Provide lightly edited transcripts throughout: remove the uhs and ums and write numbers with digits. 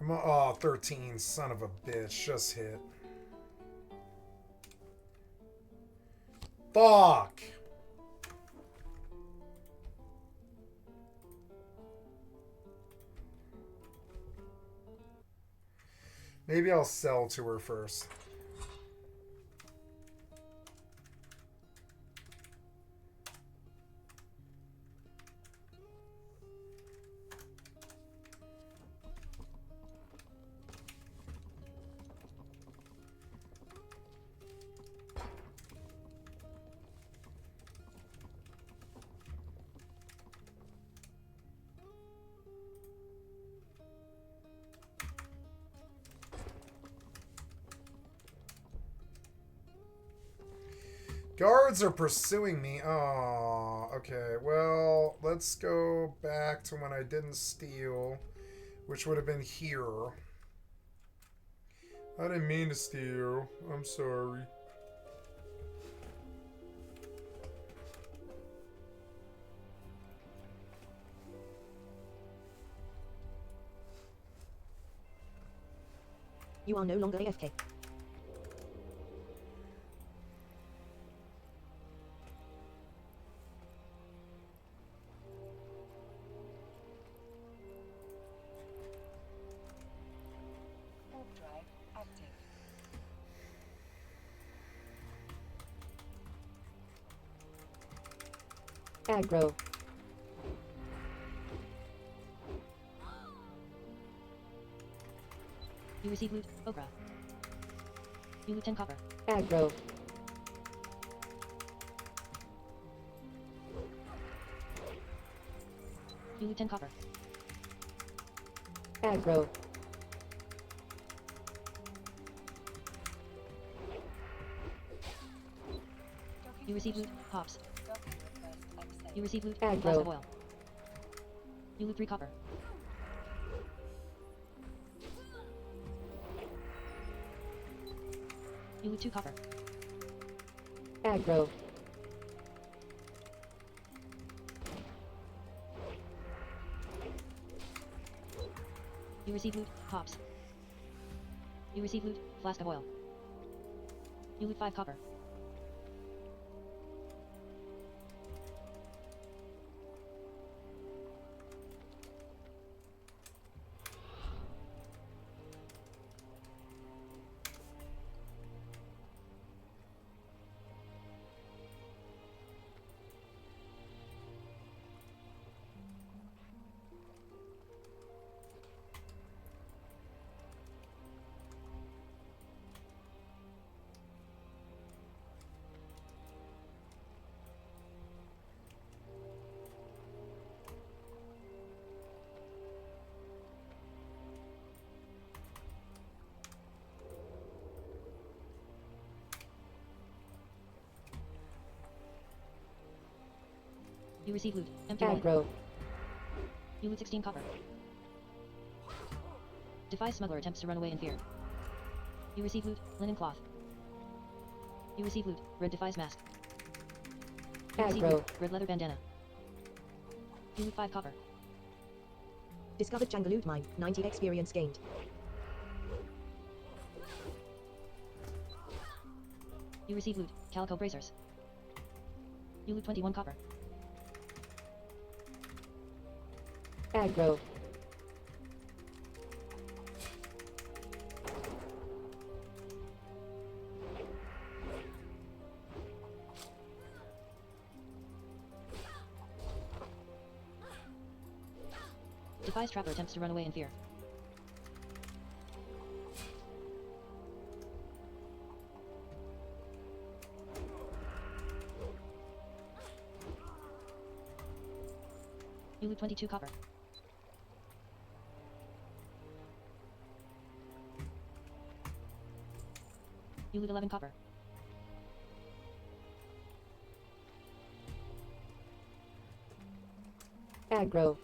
Oh, 13, son of a bitch. Just hit. Fuck! Maybe I'll sell to her first. Guards are pursuing me. Oh, okay. Well, let's go back to when I didn't steal, which would have been here. I didn't mean to steal. I'm sorry. You are no longer AFK. Aggro. You receive loot, Okra. You loot 10 copper. Aggro. You loot 10 copper. Aggro. You receive loot, hops. You receive loot, Aggro. flask of oil. You loot 3 copper. You loot 2 copper. Aggro. You receive loot, hops. You receive loot, flask of oil. You loot 5 copper. You receive loot, empty wallet. Aggro. You loot 16 copper. Defy smuggler attempts to run away in fear. You receive loot, linen cloth. You receive loot, red defies mask. You receive Aggro. loot, red leather bandana. You loot 5 copper. Discovered Jangaloot mine. 90 experience gained. You receive loot, calico bracers. You loot 21 copper. Aggro. Defies traveler attempts to run away in fear. You loot 22 copper. You loot 11 copper. Aggro.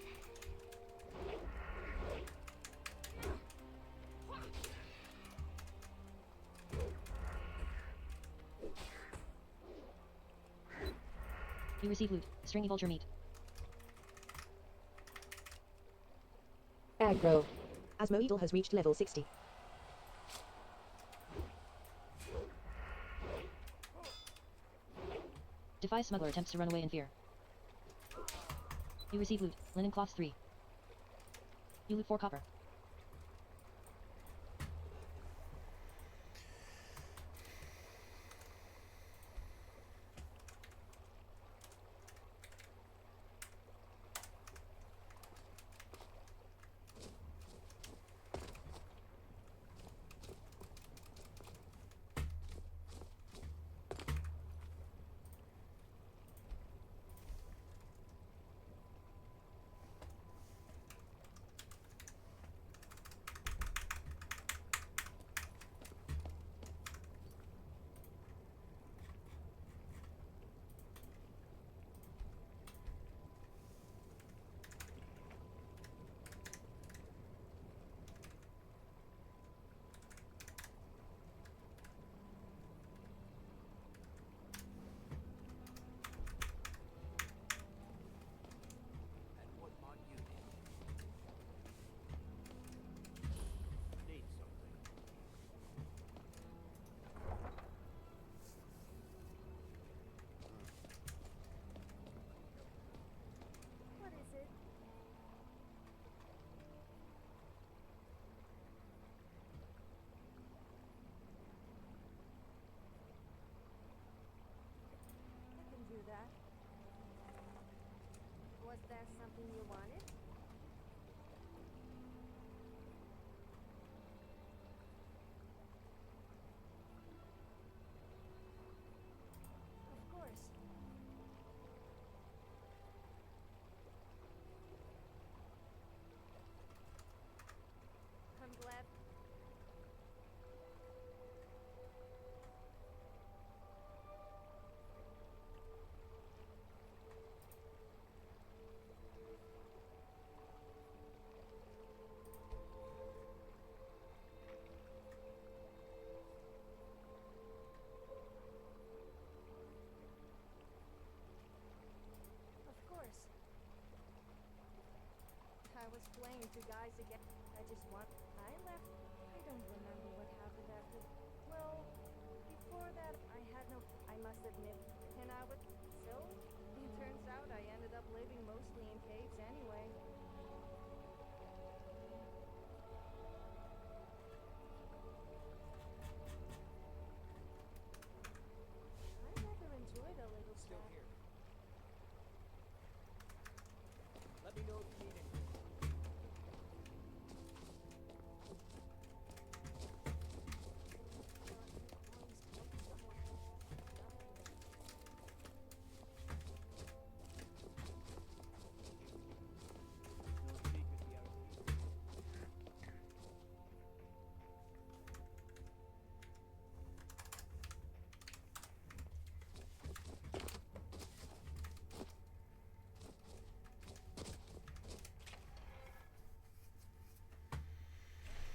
You receive loot, stringy vulture meat. Aggro. Asmoidal has reached level 60. Defies smuggler attempts to run away in fear. You receive loot. Linen cloths 3. You loot 4 copper. What is it? I can do that. Was there something you wanted? Of course. I'm glad. Of course. I was playing two guys again. I just want. I left. I don't remember what happened after. Well, before that, I had no. I must admit, and I would. So, it turns out I ended up living mostly in caves anyway. I rather enjoyed a little Still stuff. here. Let me know if you need anything. No secret the out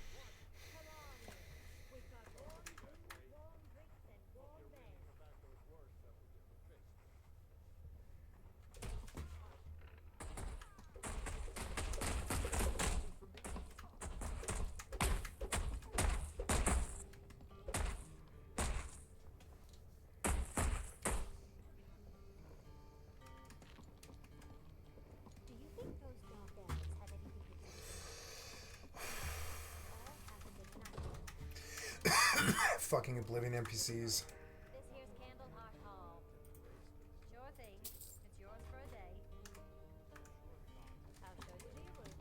here. Come on, we got warm food, warm drinks, and warm beds. Do you think those dark elves have anything to do with it? All happened in the night. Fucking Oblivion NPCs. This here's Candleheart Hall. Sure thing. It's yours for a day. I'll show you to your room.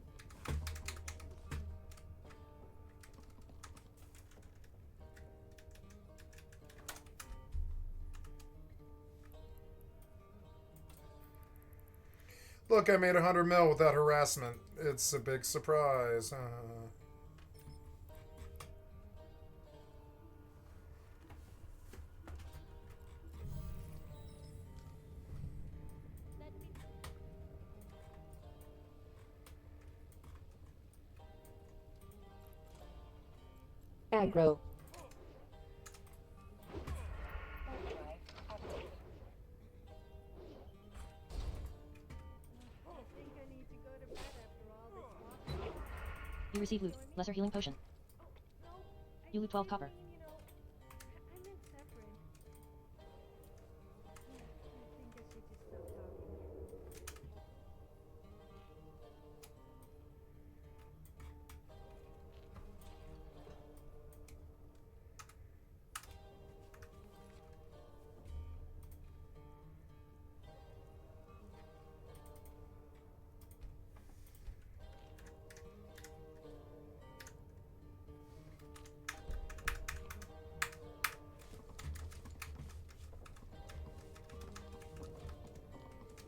Look, I made 100 mil without harassment. It's a big surprise. Let me. Aggro. I think I need to go to bed after all this walking. You receive loot. Lesser healing potion. No, You loot 12 copper. I meant Saffron. I think I should just stop talking.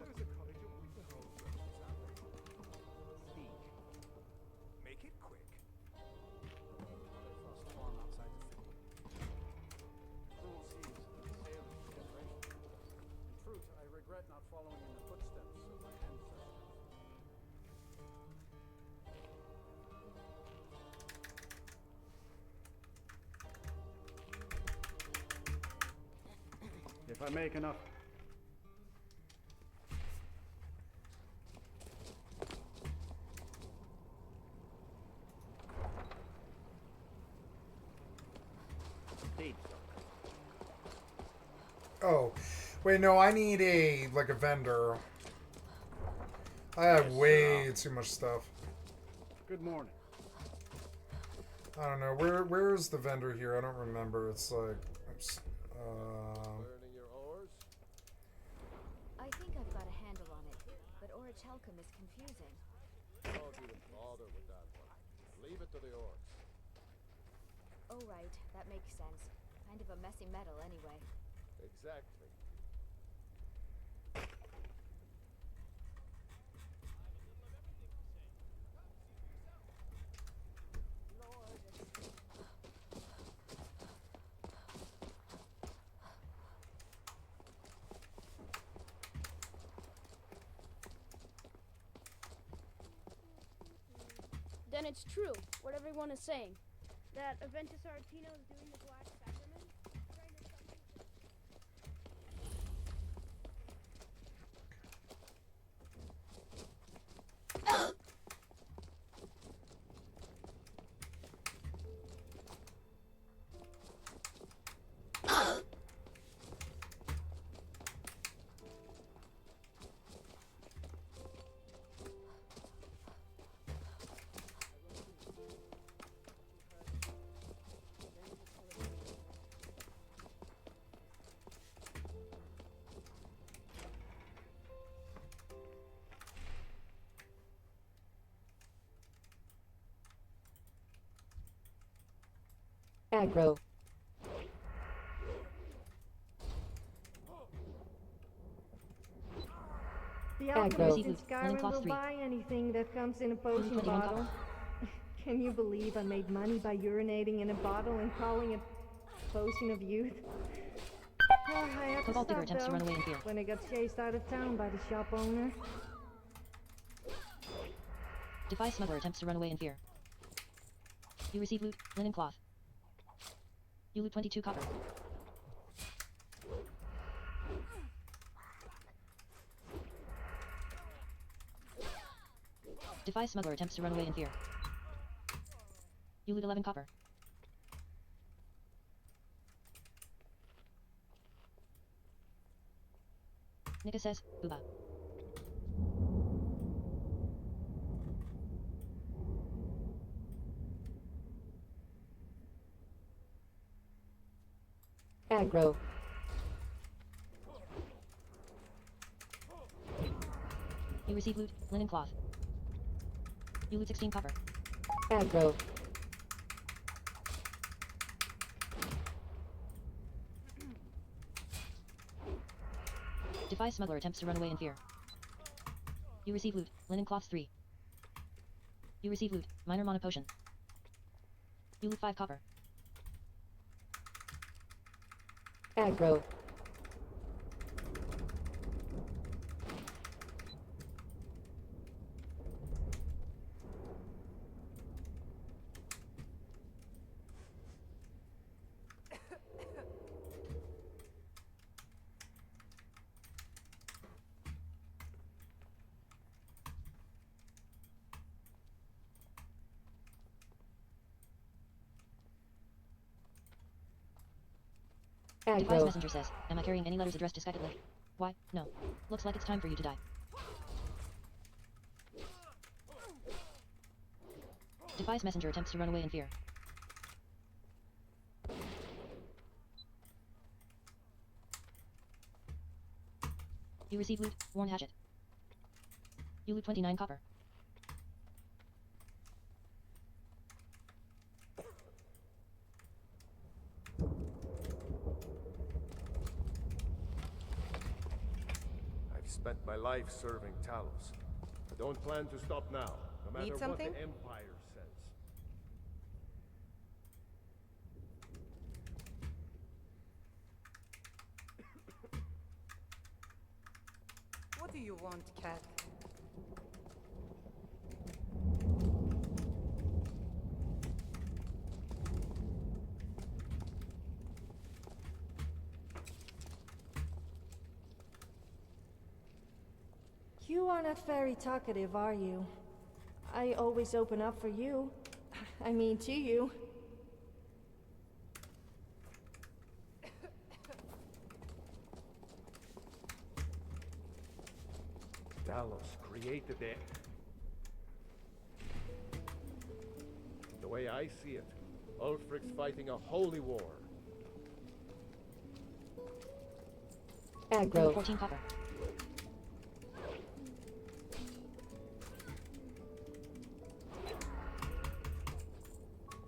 There's a cottage of Winterhold Speak. Make it quick. Another frost farm outside the city. Cruel seas, sailors for generations. In truth, I regret not following in the footsteps of my ancestors. If I make enough. Deed. Oh, wait, no, I need a vendor. I have Yes, way too much stuff. Good morning. I don't know, where's the vendor here? I don't remember. It's like, Learning your oars? I think I've got a handle on it, but Orichalcum is confusing. Told you to bother with that one. Leave it to the orcs. Oh right, that makes sense. Kind of a messy metal anyway. Exactly. Then it's true, what everyone is saying. That Aventus Aretino is doing the Black Sacrament? Trying to summon Aggro. The Aggro. alchemist in Seafood, lemon Skyrim cloth will 3. buy anything that comes in a potion 21 bottle. copper. Can you believe I made money by urinating in a bottle and calling it potion of youth? Oh, I had to Cobalt digger stop attempts to though run away in fear. when I got chased out of town by the shop owner. Defy smuggler attempts to run away in fear. You receive loot, linen cloth. You loot 22 copper. Defy smuggler attempts to run away in fear. You loot 11 copper. Nika says, Booba. Aggro. You receive loot, linen cloth. You loot 16 copper. Aggro. Defy smuggler attempts to run away in fear. You receive loot, linen cloth 3. You receive loot, minor mana potion. You loot 5 copper. Aggro. Device messenger says, am I carrying any letters addressed to skycat.live? Why? No. Looks like it's time for you to die. Device messenger attempts to run away in fear. You receive loot, worn hatchet. You loot 29 copper. I've spent my life serving Talos. I don't plan to stop now, no matter Need what something? the Empire says. What do you want, cat? You are not very talkative, are you? I always open up for you. I mean, to you. Talos created it. The way I see it, Ulfric's fighting a holy war. You loot 14 copper.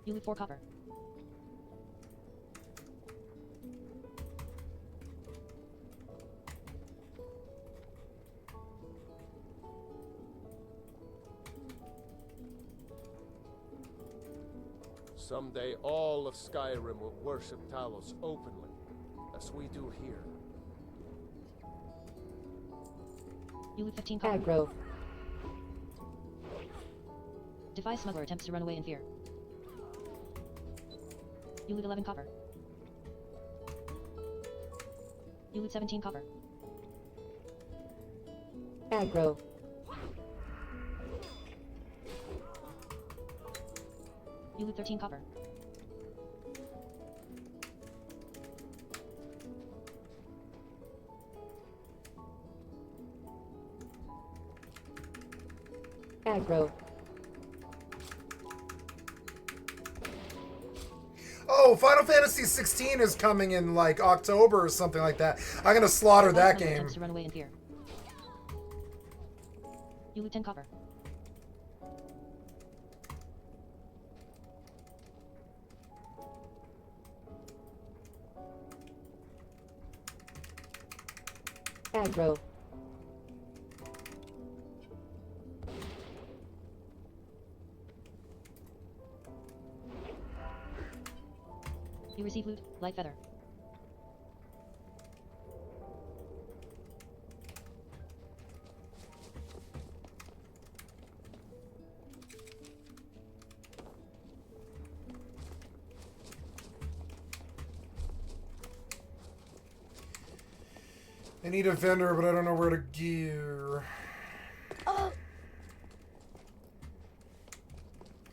You loot 4 copper. Someday all of Skyrim will worship Talos openly, as we do here. You loot 15 copper. Device smuggler attempts to run away in fear. You loot 11 copper. You loot 17 copper. You loot 13 copper. Oh, Final Fantasy 16 is coming in like October or something like that. I'm gonna slaughter Device that smuggler game. attempts to run away in fear. You loot 10 copper. You receive loot, light feather. I need a vendor, but I don't know where to gear.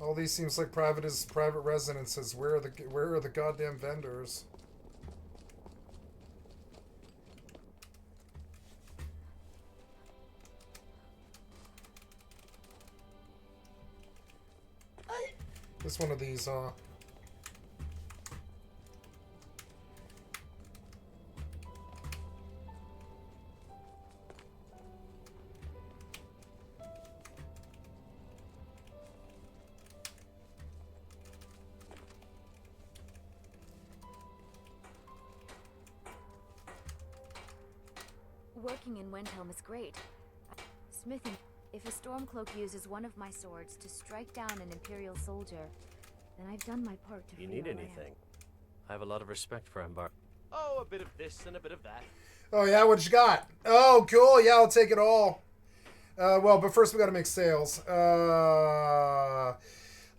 All these seems like private residences. Where are the goddamn vendors? This one of these, Working in Windhelm is great. Smithing. If a Stormcloak uses one of my swords to strike down an Imperial soldier, then I've done my part to free You need our land. anything? I have a lot of respect for Embar. Oh, a bit of this and a bit of that. Oh yeah, what you got? Oh, cool. Yeah, I'll take it all. Well, but first we got to make sales.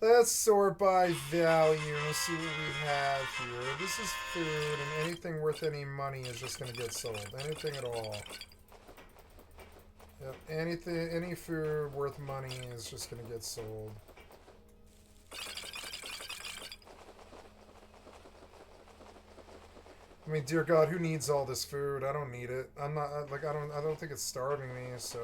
Let's sort by value and see what we have here. This is food, and anything worth any money is just going to get sold. Anything at all. Yep, any food worth money is just going to get sold. I mean, dear God, who needs all this food? I don't need it. I'm not like I don't think it's starving me. So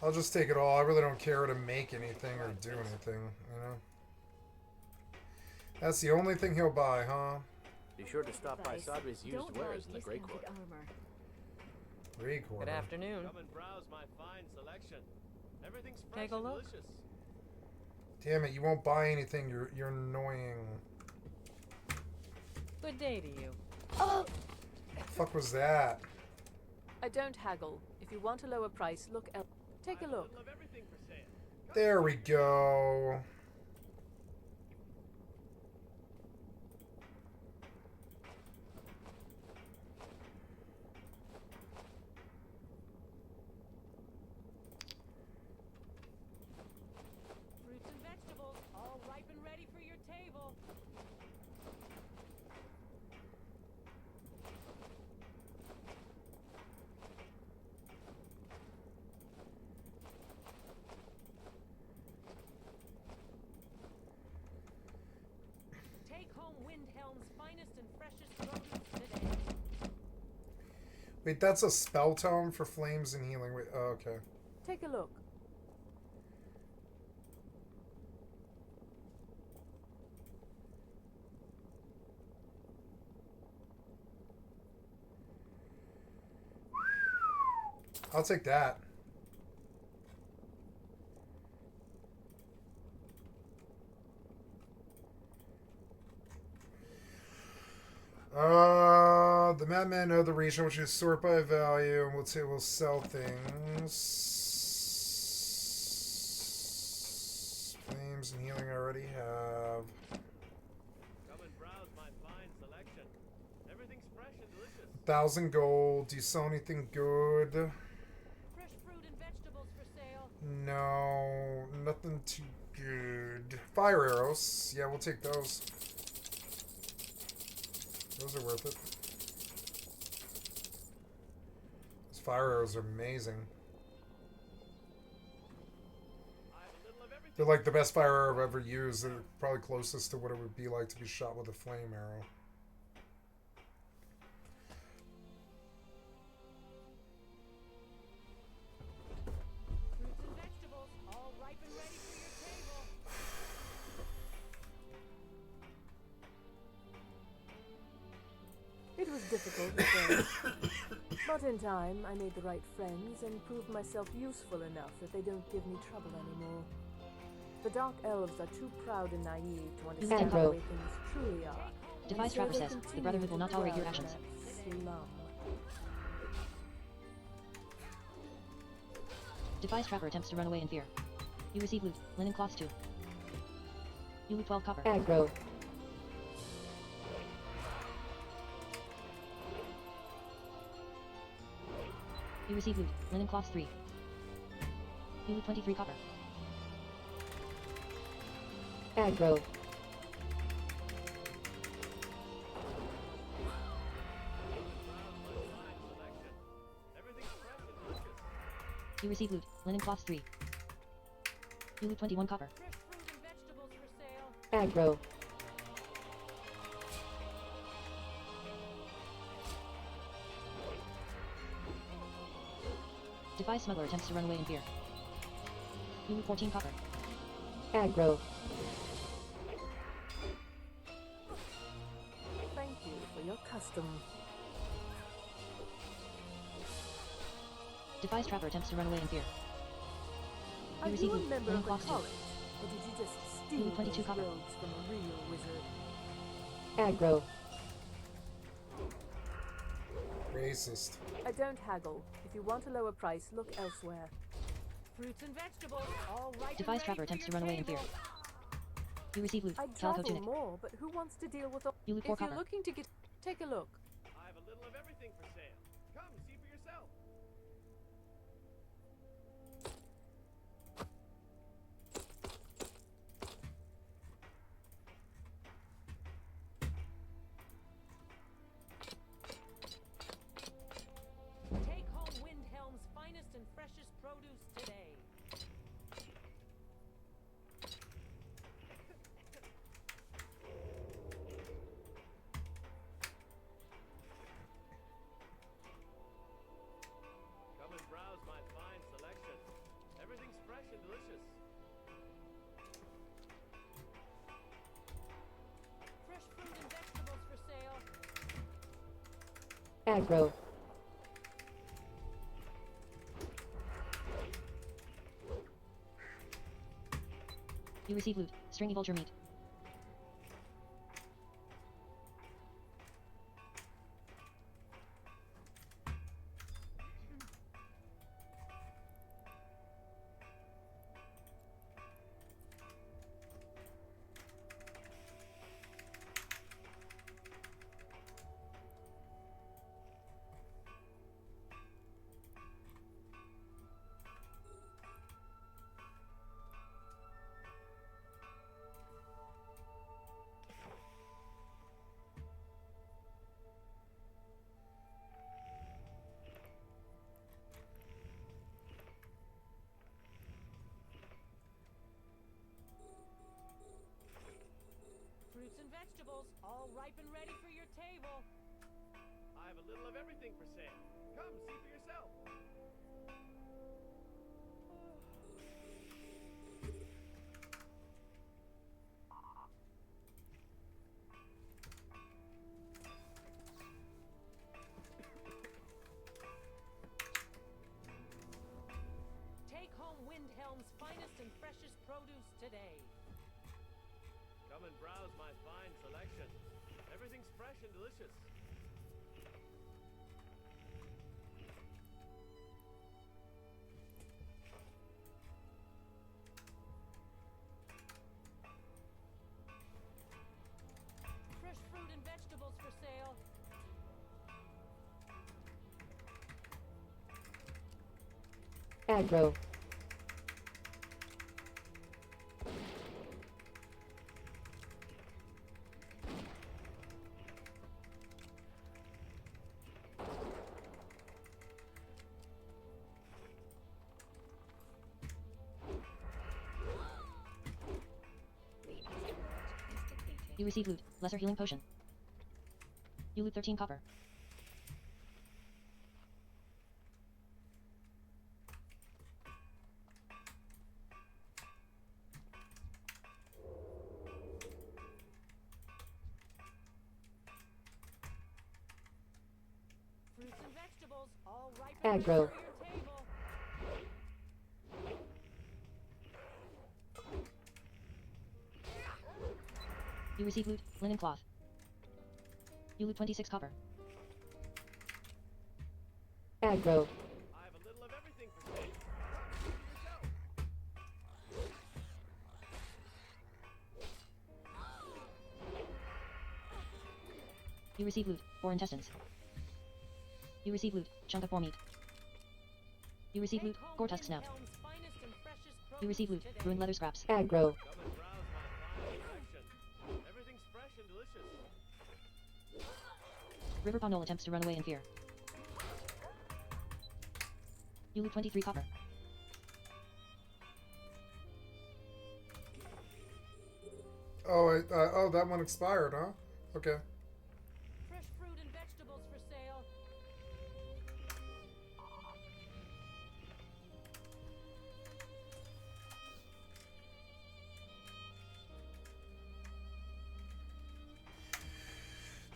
I'll just take it all. I really don't care to make anything or do anything. You know. That's the only thing he'll buy, huh? Be sure to stop by Advice. Sadri's used Don't wares buy in the Grey discounted Quarter. armor. Grey Quarter. Good afternoon. Come and browse my fine selection. Everything's fresh Take a and look. delicious. Damn it! You won't buy anything. You're annoying. Good day to you. Fuck was that? I don't haggle. If you want a lower price, look el- Take a look. Of everything for sale. There we go. Fruits and vegetables, all ripe and ready for your table. Take home Windhelm's finest and freshest produce today. Wait, that's a spell tome for flames and healing. Wait, oh, okay. Take a look. I'll take that. The madmen know the region, which is sort by value, and we'll sell things. Flames and healing I already have. Come and browse my fine selection. Everything's fresh and delicious. 1,000 gold. Do you sell anything good? Fresh fruit and vegetables for sale. No, nothing too good. Fire arrows. Yeah, we'll take those. Those are worth it. Those fire arrows are amazing. I have a little of everything. They're like the best fire arrow I've ever used. They're probably closest to what it would be like to be shot with a flame arrow. Fruits and vegetables, all ripe and ready for your table. It was difficult at first, but in time I made the right friends and proved myself useful enough that they don't give me trouble anymore. The Dark Elves are too proud and naive to understand the way things truly are. Device So Trapper they says, the continue Brotherhood will to not tolerate your dwell in actions. that slum. Device Trapper attempts to run away in fear. You receive loot. Linen cloths 2. You loot 12 copper. Aggro. You receive loot. Linen cloths 3. You loot 23 copper. Aggro. Everything's fresh and delicious. You receive loot. Linen cloths 3. You loot 21 copper. Fresh fruit and vegetables for sale. Aggro. Device Smuggler attempts to run away in fear. You loot 14 copper. Aggro. Thank you for your custom. Device Trapper attempts to run away in fear. Are You receive you a loot. member Linen of the cloths 2. college? Or did you just steal 22 those copper. robes from a real wizard? Aggro. Racist. I don't haggle. If you want a lower price, look elsewhere. Fruits and vegetables, all ripe Device and Trapper ready attempts for to your run away in fear. table. You receive loot. I'd Calico travel tunic. more, but who wants to deal with all... You loot 4 If you're copper. looking to get... Take a look. I have a little of everything for sale. Come, see for yourself. Take home Windhelm's finest and freshest produce today. Aggro. You receive loot. Stringy vulture meat. Fruits and vegetables, all ripe and ready for your table. I have a little of everything for sale. Come, see for yourself. Take home Windhelm's finest and freshest produce today. Come and browse my fine selection. Everything's fresh and delicious. Fresh fruit and vegetables for sale. Aggro. You receive loot. Lesser healing potion. You loot 13 copper. Fruits and vegetables, all ripe and ready Aggro. for your table. You receive loot. Linen cloth. You loot 26 copper. Aggro. I have a little of everything for sale. Come, see for yourself. You receive loot. Boar intestines. You receive loot. Chunk of boar meat. You receive loot. Gore tusk snout. You receive loot. Ruined leather scraps. Aggro. Come and browse my fine selection. Everything's fresh and delicious. River Pondol attempts to run away in fear. You loot 23 copper. Oh, oh, that one expired, huh? Okay. Fresh fruit and vegetables for sale.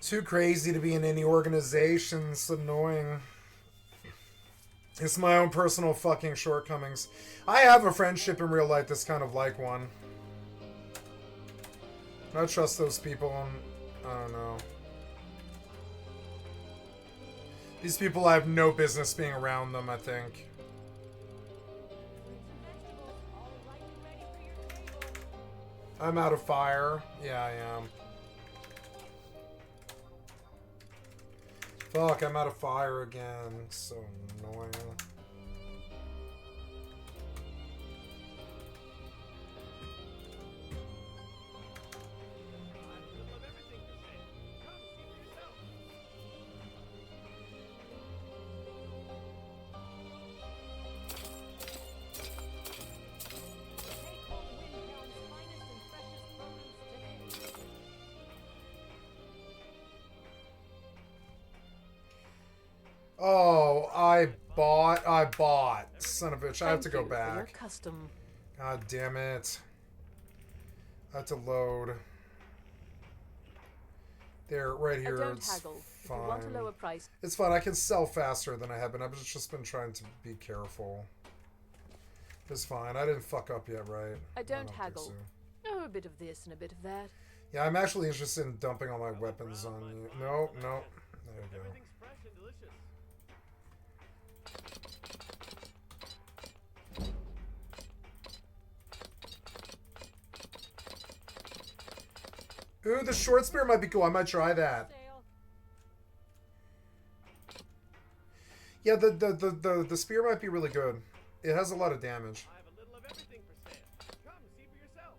Too crazy to be in any organization. It's annoying. It's my own personal fucking shortcomings. I have a friendship in real life that's kind of like one. I trust those people. I don't know. These people, I have no business being around them, I think. I'm out of fire. Yeah, I am. Fuck, I'm out of fire again. So annoying. Oh, I bought. Son of a bitch, I have to go back. Custom. God damn it. I have to load. There, right I here. don't It's haggle. If fine. you want a lower price, It's fine. I can sell faster than I have been. I've just been trying to be careful. It's fine. I didn't fuck up yet, right? I don't think haggle. so. Oh, a bit of this and a bit of that. Yeah, I'm actually interested in dumping all my weapons on you. No, no. There you go. Everything's fresh and delicious. Ooh, the short spear might be cool. I might try that. Yeah, the spear might be really good. It has a lot of damage. I have a little of everything for sale. Come, see for yourself.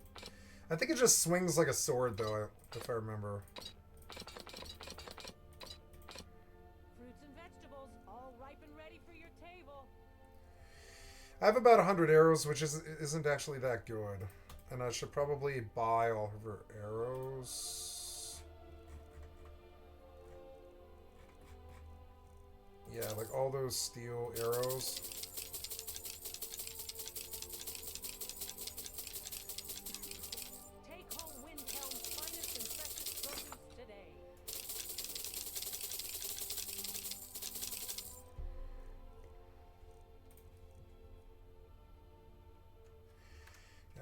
I think it just swings like a sword, though, if I remember. Fruits and vegetables, all ripe and ready for your table. I have about 100 arrows, which isn't actually that good. And I should probably buy all of her arrows. Yeah, like all those steel arrows. Take home Windhelm's finest and freshest produce today.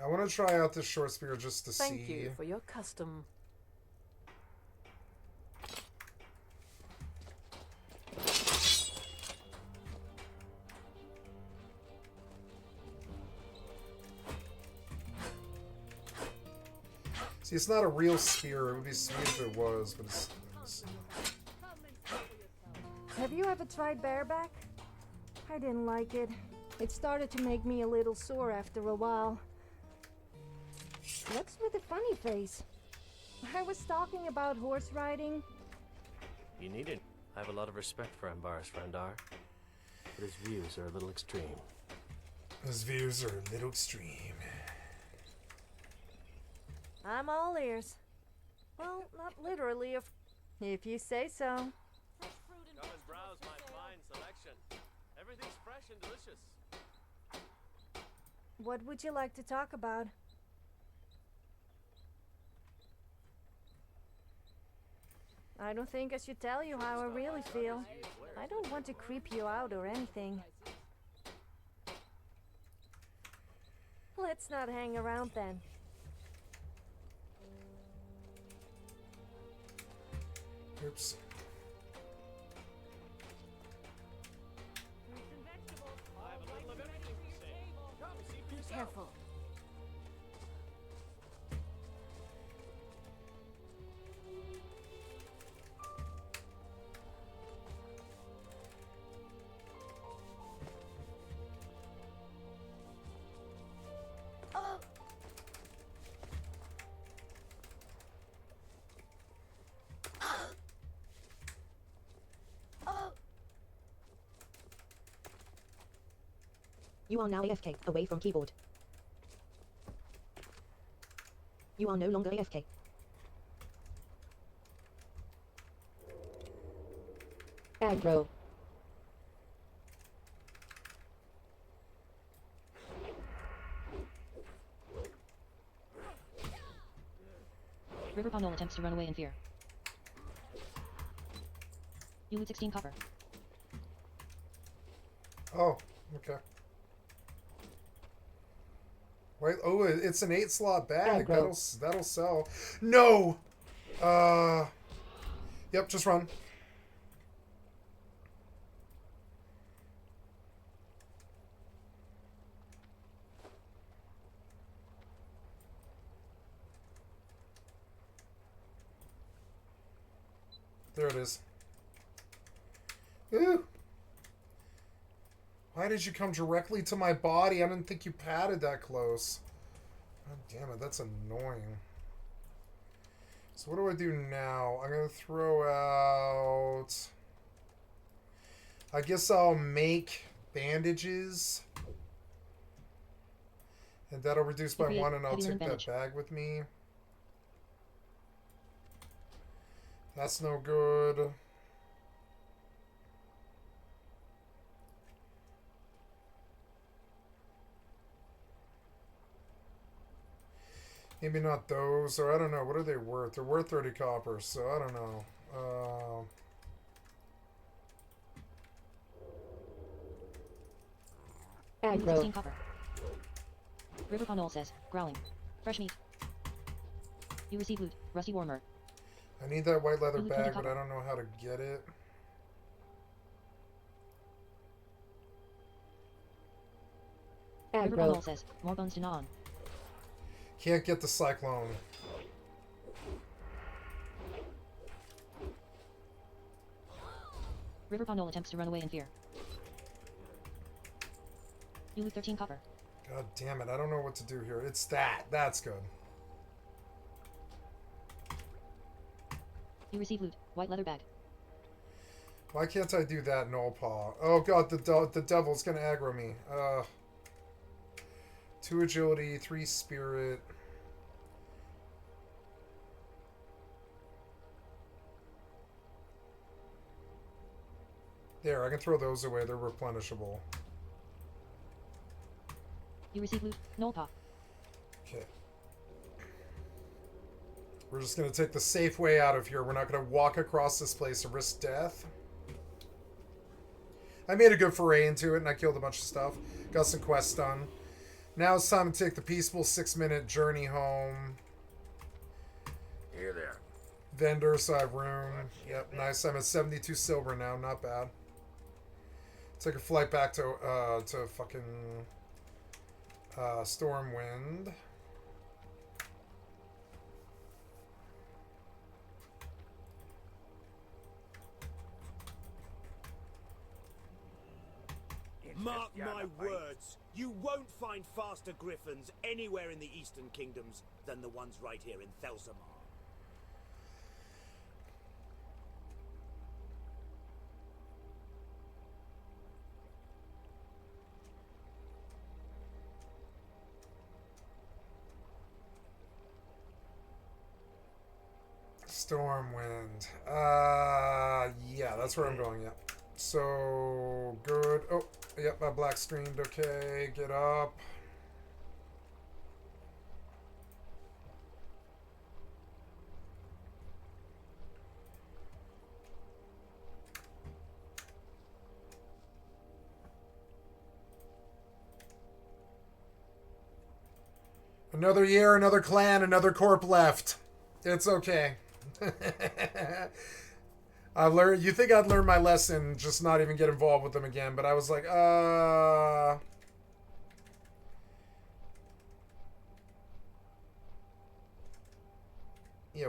I want to try out this short spear just to see. Thank you for your custom. See, it's not a real spear. It would be sweet if it was, but it's Have you ever tried bareback? I didn't like it. It started to make me a little sore after a while. What's with the funny face? I was talking about horse riding. You needn't. I have a lot of respect for Ambar's Frandar, but his views are a little extreme. His views are a little extreme. I'm all ears. Well, not literally, if you say so. Come and browse my fine selection. Everything's fresh and delicious. What would you like to talk about? I don't think I should tell you how I really feel. I don't want to creep you out or anything. Let's not hang around then. Oops. Fruits and vegetables, I all have a ripe little of and ready everything for for your sale. table. Come, see for Be yourself. careful. You are now AFK, away from keyboard. You are no longer AFK. Aggro. River Pondol attempts to run away in fear. You loot 16 copper. Oh, okay. Wait, oh, it's an 8-slot bag. That'll sell. No. Yep, just run. There it is. Ooh. Why did you come directly to my body? I didn't think you padded that close. God damn it, that's annoying. So what do I do now? I'm going to throw out... I guess I'll make bandages. And that'll reduce by Create 1, and I'll heavy take that bandage. bag with me. That's no good. Maybe not those, or I don't know. What are they worth? They're worth 30 copper, so I don't know. You 16 copper. River Connell says, growling. Fresh meat. You receive loot. Rusty warmer. I need that white leather Loot bag, 20 but I copper. don't know how to get it. River Connell says, more bones to gnaw on. Can't get the cyclone. River Connell attempts to run away in fear. You loot 13 copper. God damn it, I don't know what to do here. It's that. That's good. You receive loot. White leather bag. Why can't I do that, Null Paw? Oh god, the devil's gonna aggro me. 2 agility, 3 spirit. There, I can throw those away. They're replenishable. You receive loot. Null paw. Okay. We're just going to take the safe way out of here. We're not going to walk across this place and risk death. I made a good foray into it, and I killed a bunch of stuff. Got some quests done. Now it's time to take the peaceful 6-minute journey home. Here there. Vendor, so I have room. Yep, nice. I'm at 72 silver now. Not bad. Take a flight back to fucking Stormwind. Mark my words, you won't find faster griffins anywhere in the Eastern Kingdoms than the ones right here in Thelsamar. Stormwind. Yeah, that's where I'm going, yeah. So, good. Oh, yep, my black screened. Okay, get up. Another year, another clan, another corp left. It's okay. I've learned. You think I'd learn my lesson, just not even get involved with them again? But I was like, yeah.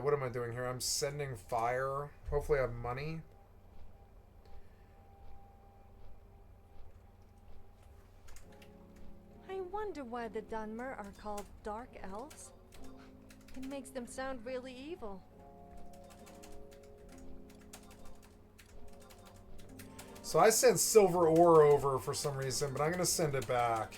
What am I doing here? I'm sending fire. Hopefully, I have money. I wonder why the Dunmer are called Dark Elves. It makes them sound really evil. So I sent silver ore over for some reason, but I'm going to send it back.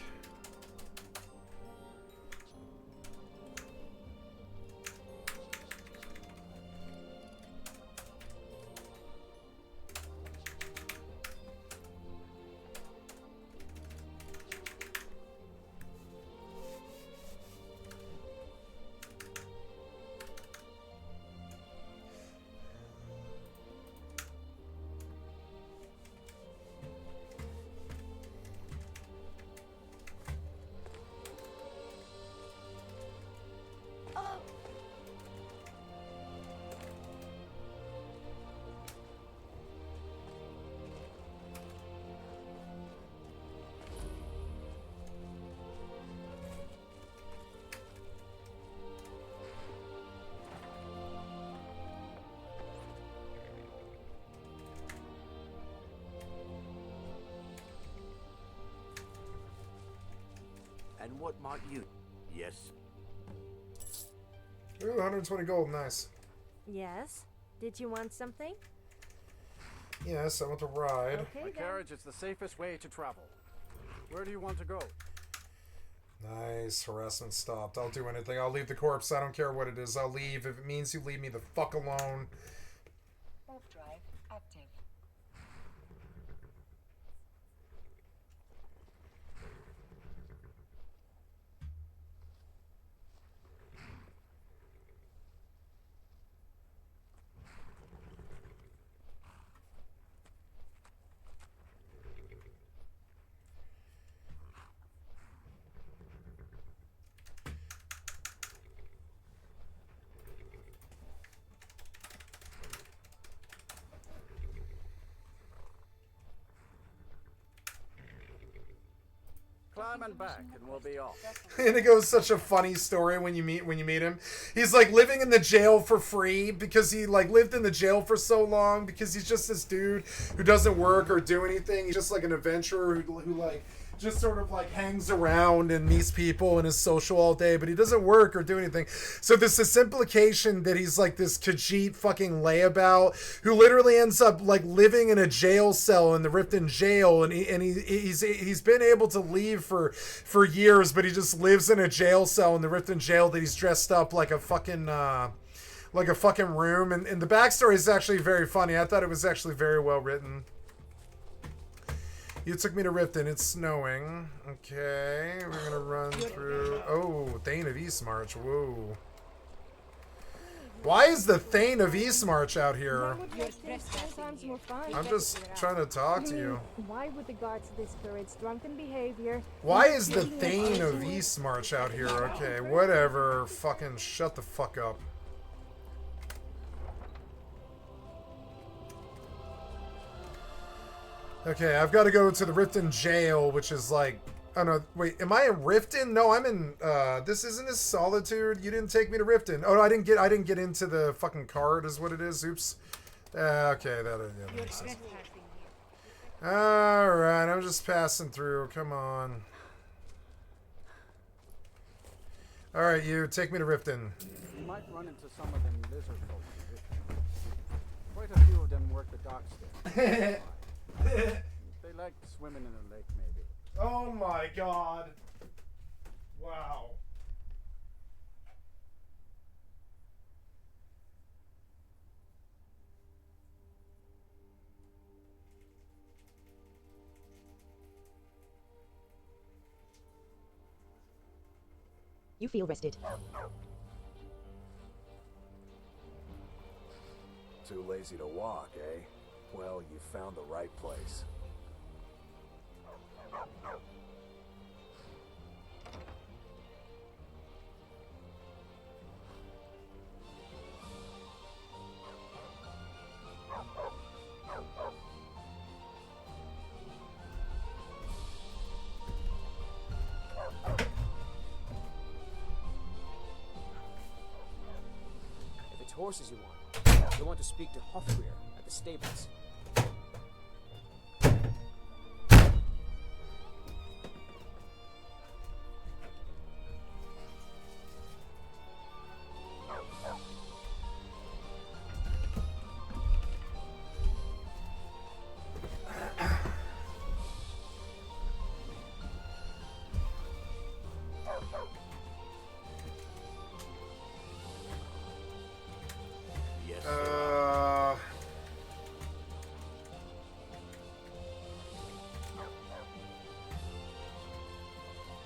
And what might you... Yes? Ooh, 120 gold, nice. Yes? Did you want something? Yes, I want to ride. Okay, My then. carriage is the safest way to travel. Where do you want to go? Nice, harassment stopped. I'll do anything. I'll leave the corpse. I don't care what it is. I'll leave if it means you leave me the fuck alone. Drive active. climb and back, and we'll be off. Inigo's such a funny story when you meet him. He's like living in the jail for free because he like lived in the jail for so long because he's just this dude who doesn't work or do anything. He's just like an adventurer who like just sort of like hangs around and meets people and is social all day, but he doesn't work or do anything. So there's this implication that he's like this Khajiit fucking layabout who literally ends up like living in a jail cell in the Riften jail, and he's been able to leave for years, but he just lives in a jail cell in the Riften jail that he's dressed up like a fucking room, and the backstory is actually very funny. I thought it was actually very well written. You took me to Riften. It's snowing. Okay, we're gonna run through. Oh, Thane of Eastmarch. Whoa. Why is the Thane of Eastmarch out here? I'm just trying to talk to you. Why would the guards discourage drunken behavior? Why is the Thane of Eastmarch out here? Okay, whatever. Fucking shut the fuck up. Okay, I've got to go to the Riften jail, which is like, oh no, wait, am I in Riften? No, I'm in, this isn't this Solitude. You didn't take me to Riften. Oh, no, I didn't get into the fucking card is what it is. Oops. Okay, that makes sense. Alright, I'm just passing through. Come on. Alright, you, take me to Riften. You might run into some of them lizard folk. Quite a few of them work the docks there. They like swimming in the lake, maybe. Oh my god. Wow. You feel rested. Too lazy to walk, eh? Well, you found the right place. If it's horses you want, you'll want to speak to Hofgrir at the stables.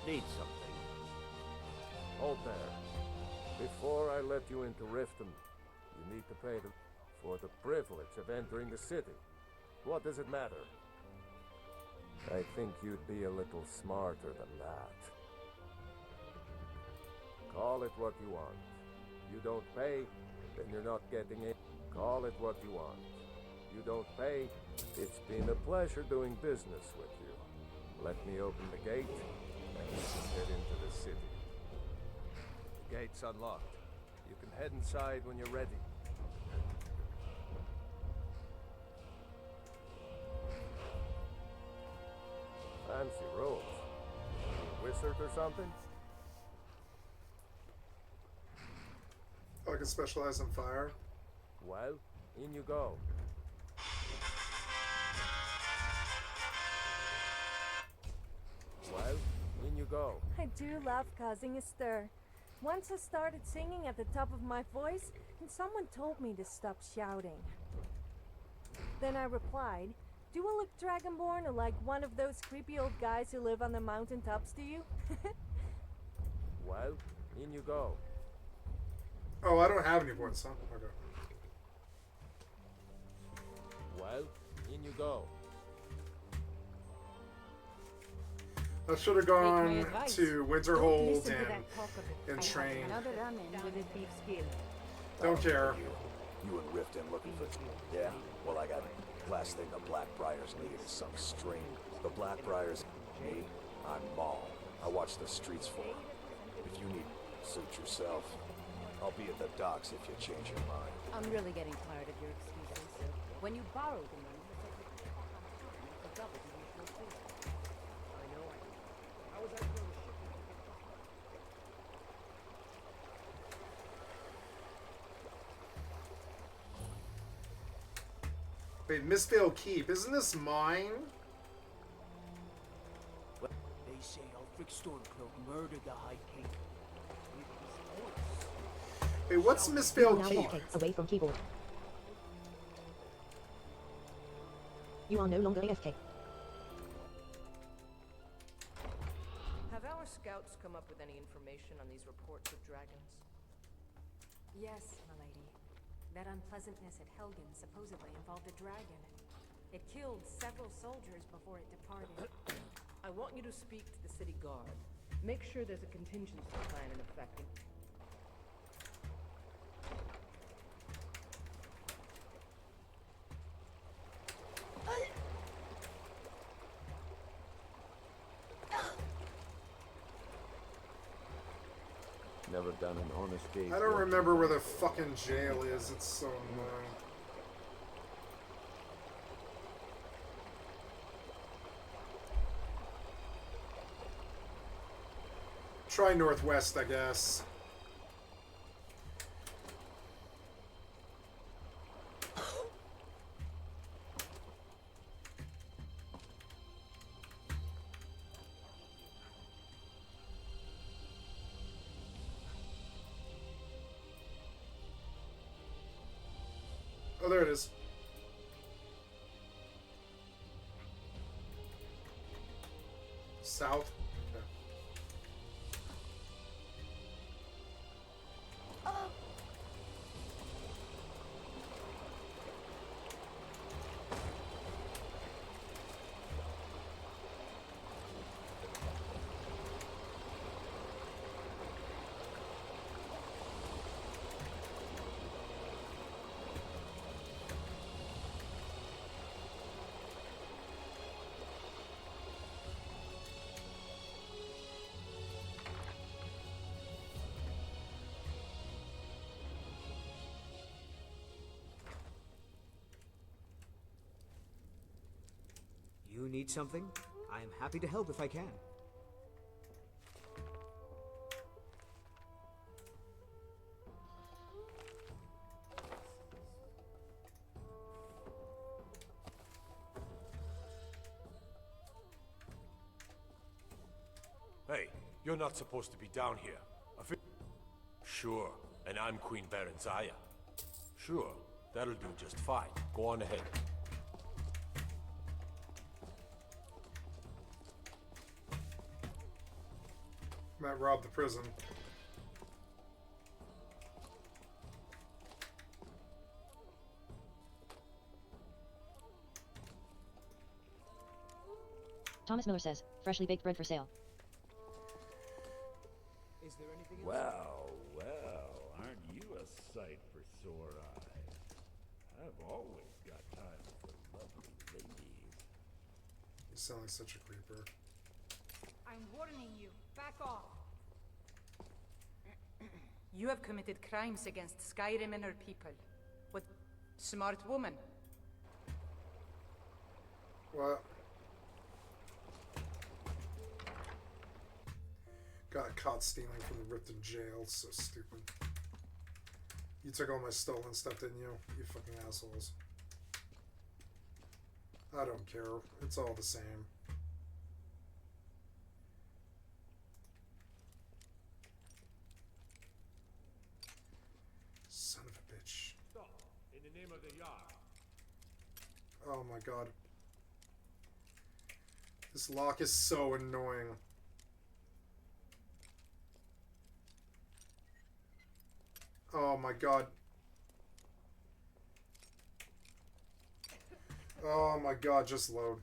Need something. Hold there. Before I let you into Riften, you need to pay for the privilege of entering the city. What does it matter? I think you'd be a little smarter than that. Call it what you want. You don't pay, then you're not getting it. Call it what you want. You don't pay, it's been a pleasure doing business with you. Let me open the gate, and you can head into the city. The gate's unlocked. You can head inside when you're ready. Fancy robes. Wizard or something? Oh, I can specialize in fire. Well, in you go. Well, in you go. I do love causing a stir. Once I started singing at the top of my voice, and someone told me to stop shouting. Then I replied, "Do I look dragonborn or like one of those creepy old guys who live on the mountaintops to you?" Well, in you go. Oh, I don't have any points, huh? Okay. Well, in you go. I should have gone to Winterhold and trained. Don't care. You and Riften looking for... Yeah? Well, I got it. Last thing the Blackbriars need is some string. The Blackbriars... Me? I'm Maul. I watch the streets for him. If you need, suit yourself. I'll be at the docks if you change your mind. I'm really getting tired of your excuses. When you borrow the money, you said you pay back on time for double the usual fee. I know. How was I going to ship you? Wait, Mistveil Keep, isn't this mine? They say Ulfric Stormcloak murdered the High King. Wait, what's You are Mistveil now Keep? AFK, away from keyboard. You are no longer AFK. Have our scouts come up with any information on these reports of dragons? Yes, my lady. That unpleasantness at Helgen supposedly involved a dragon. It killed several soldiers before it departed. I want you to speak to the city guard. Make sure there's a contingency plan in effect. Never done an honest day's I don't work. remember where the fucking jail is. It's so annoying. Try northwest, I guess. Oh, there it is. South? Okay. You need something? I am happy to help if I can. Hey, you're not supposed to be down here. Sure, and I'm Queen Berenzaya. Sure, that'll do just fine. Go on ahead. Might rob the prison. Thomas Miller says, freshly baked bread for sale. Is there anything else? Well, well, aren't you a sight for sore eyes? I've always got time for lovely ladies. You sound like such a creeper. I'm warning you. Back off. You have committed crimes against Skyrim and her people. What? Smart woman. What? Got caught stealing from the Ripton jail. So stupid. You took all my stolen stuff, didn't you? You fucking assholes. I don't care. It's all the same. Son of a bitch. Stop, in the name of the Yar. Oh my god. This lock is so annoying. Oh my god. Oh my god, just load.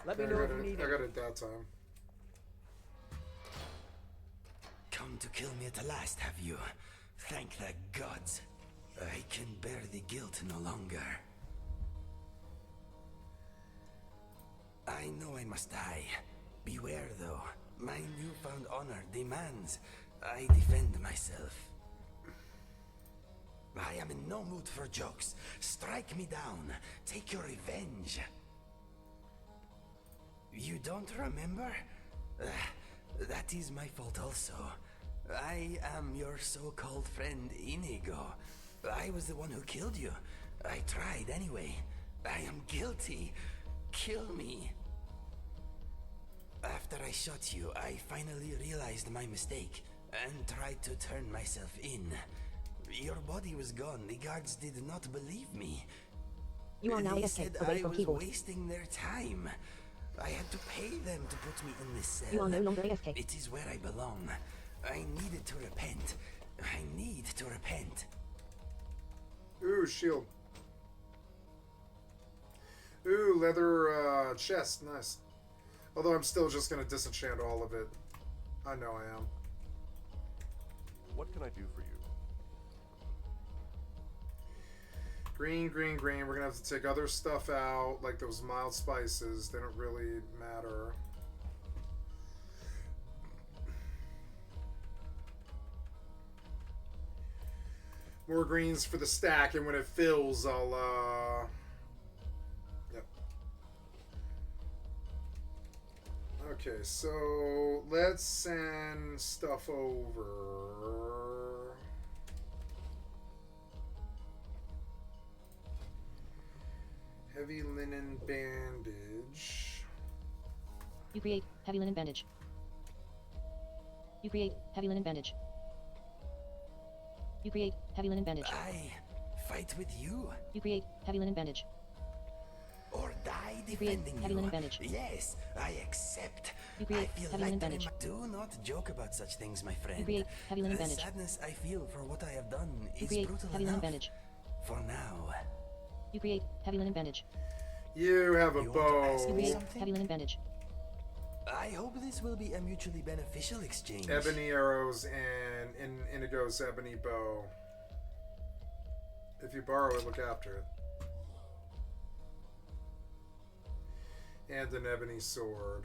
Let me I know got if you it. need I it. got it that time. Come to kill me at last, have you? Thank the gods. I can bear the guilt no longer. I know I must die. Beware, though. My newfound honor demands I defend myself. I am in no mood for jokes. Strike me down. Take your revenge. You don't remember? That is my fault also. I am your so-called friend Inigo. I was the one who killed you. I tried anyway. I am guilty. Kill me. After I shot you, I finally realized my mistake and tried to turn myself in. Your body was gone. The guards did not believe me. You are now They AFK, said away I from was keyboard. wasting their time. I had to pay them to put me in this cell. You are no longer AFK. It is where I belong. I needed to repent. I need to repent. Ooh, shield. Ooh, leather chest. Nice. Although I'm still just going to disenchant all of it. I know I am. What can I do for you? Green, green, green. We're going to have to take other stuff out, like those mild spices. They don't really matter. More greens for the stack, and when it fills, I'll, yep. Okay, so let's send stuff over. Heavy linen bandage. You create heavy linen bandage. You create heavy linen bandage. You create heavy linen bandage. I fight with you. You create heavy linen bandage. Or die You create defending heavy you. linen bandage. Yes, I accept. You create I feel heavy linen like bandage. Do not joke about such things, my friend. You create heavy linen The bandage. sadness I feel for what I have done You is create brutal heavy linen enough. bandage. For now. You create heavy linen bandage. You have a bow. You create heavy linen bandage. I hope this will be a mutually beneficial exchange. Ebony arrows and Indigo's ebony bow. If you borrow it, look after it. And an ebony sword.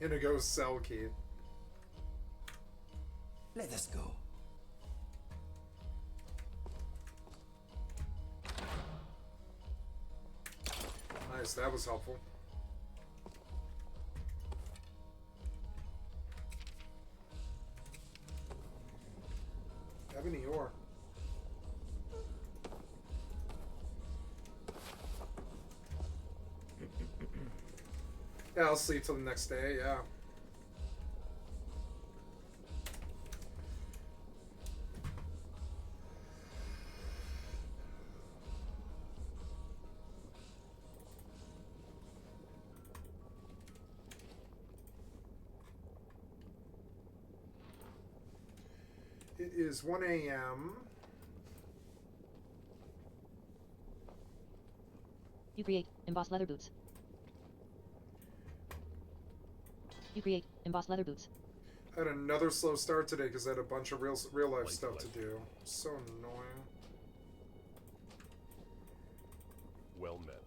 Indigo's cell key. Let us go. Nice, that was helpful. Ebony ore. Yeah, I'll sleep till the next day, yeah. It is 1 a.m. You create embossed leather boots. You create embossed leather boots. I had another slow start today because I had a bunch of real life stuff to do. So annoying. Well met.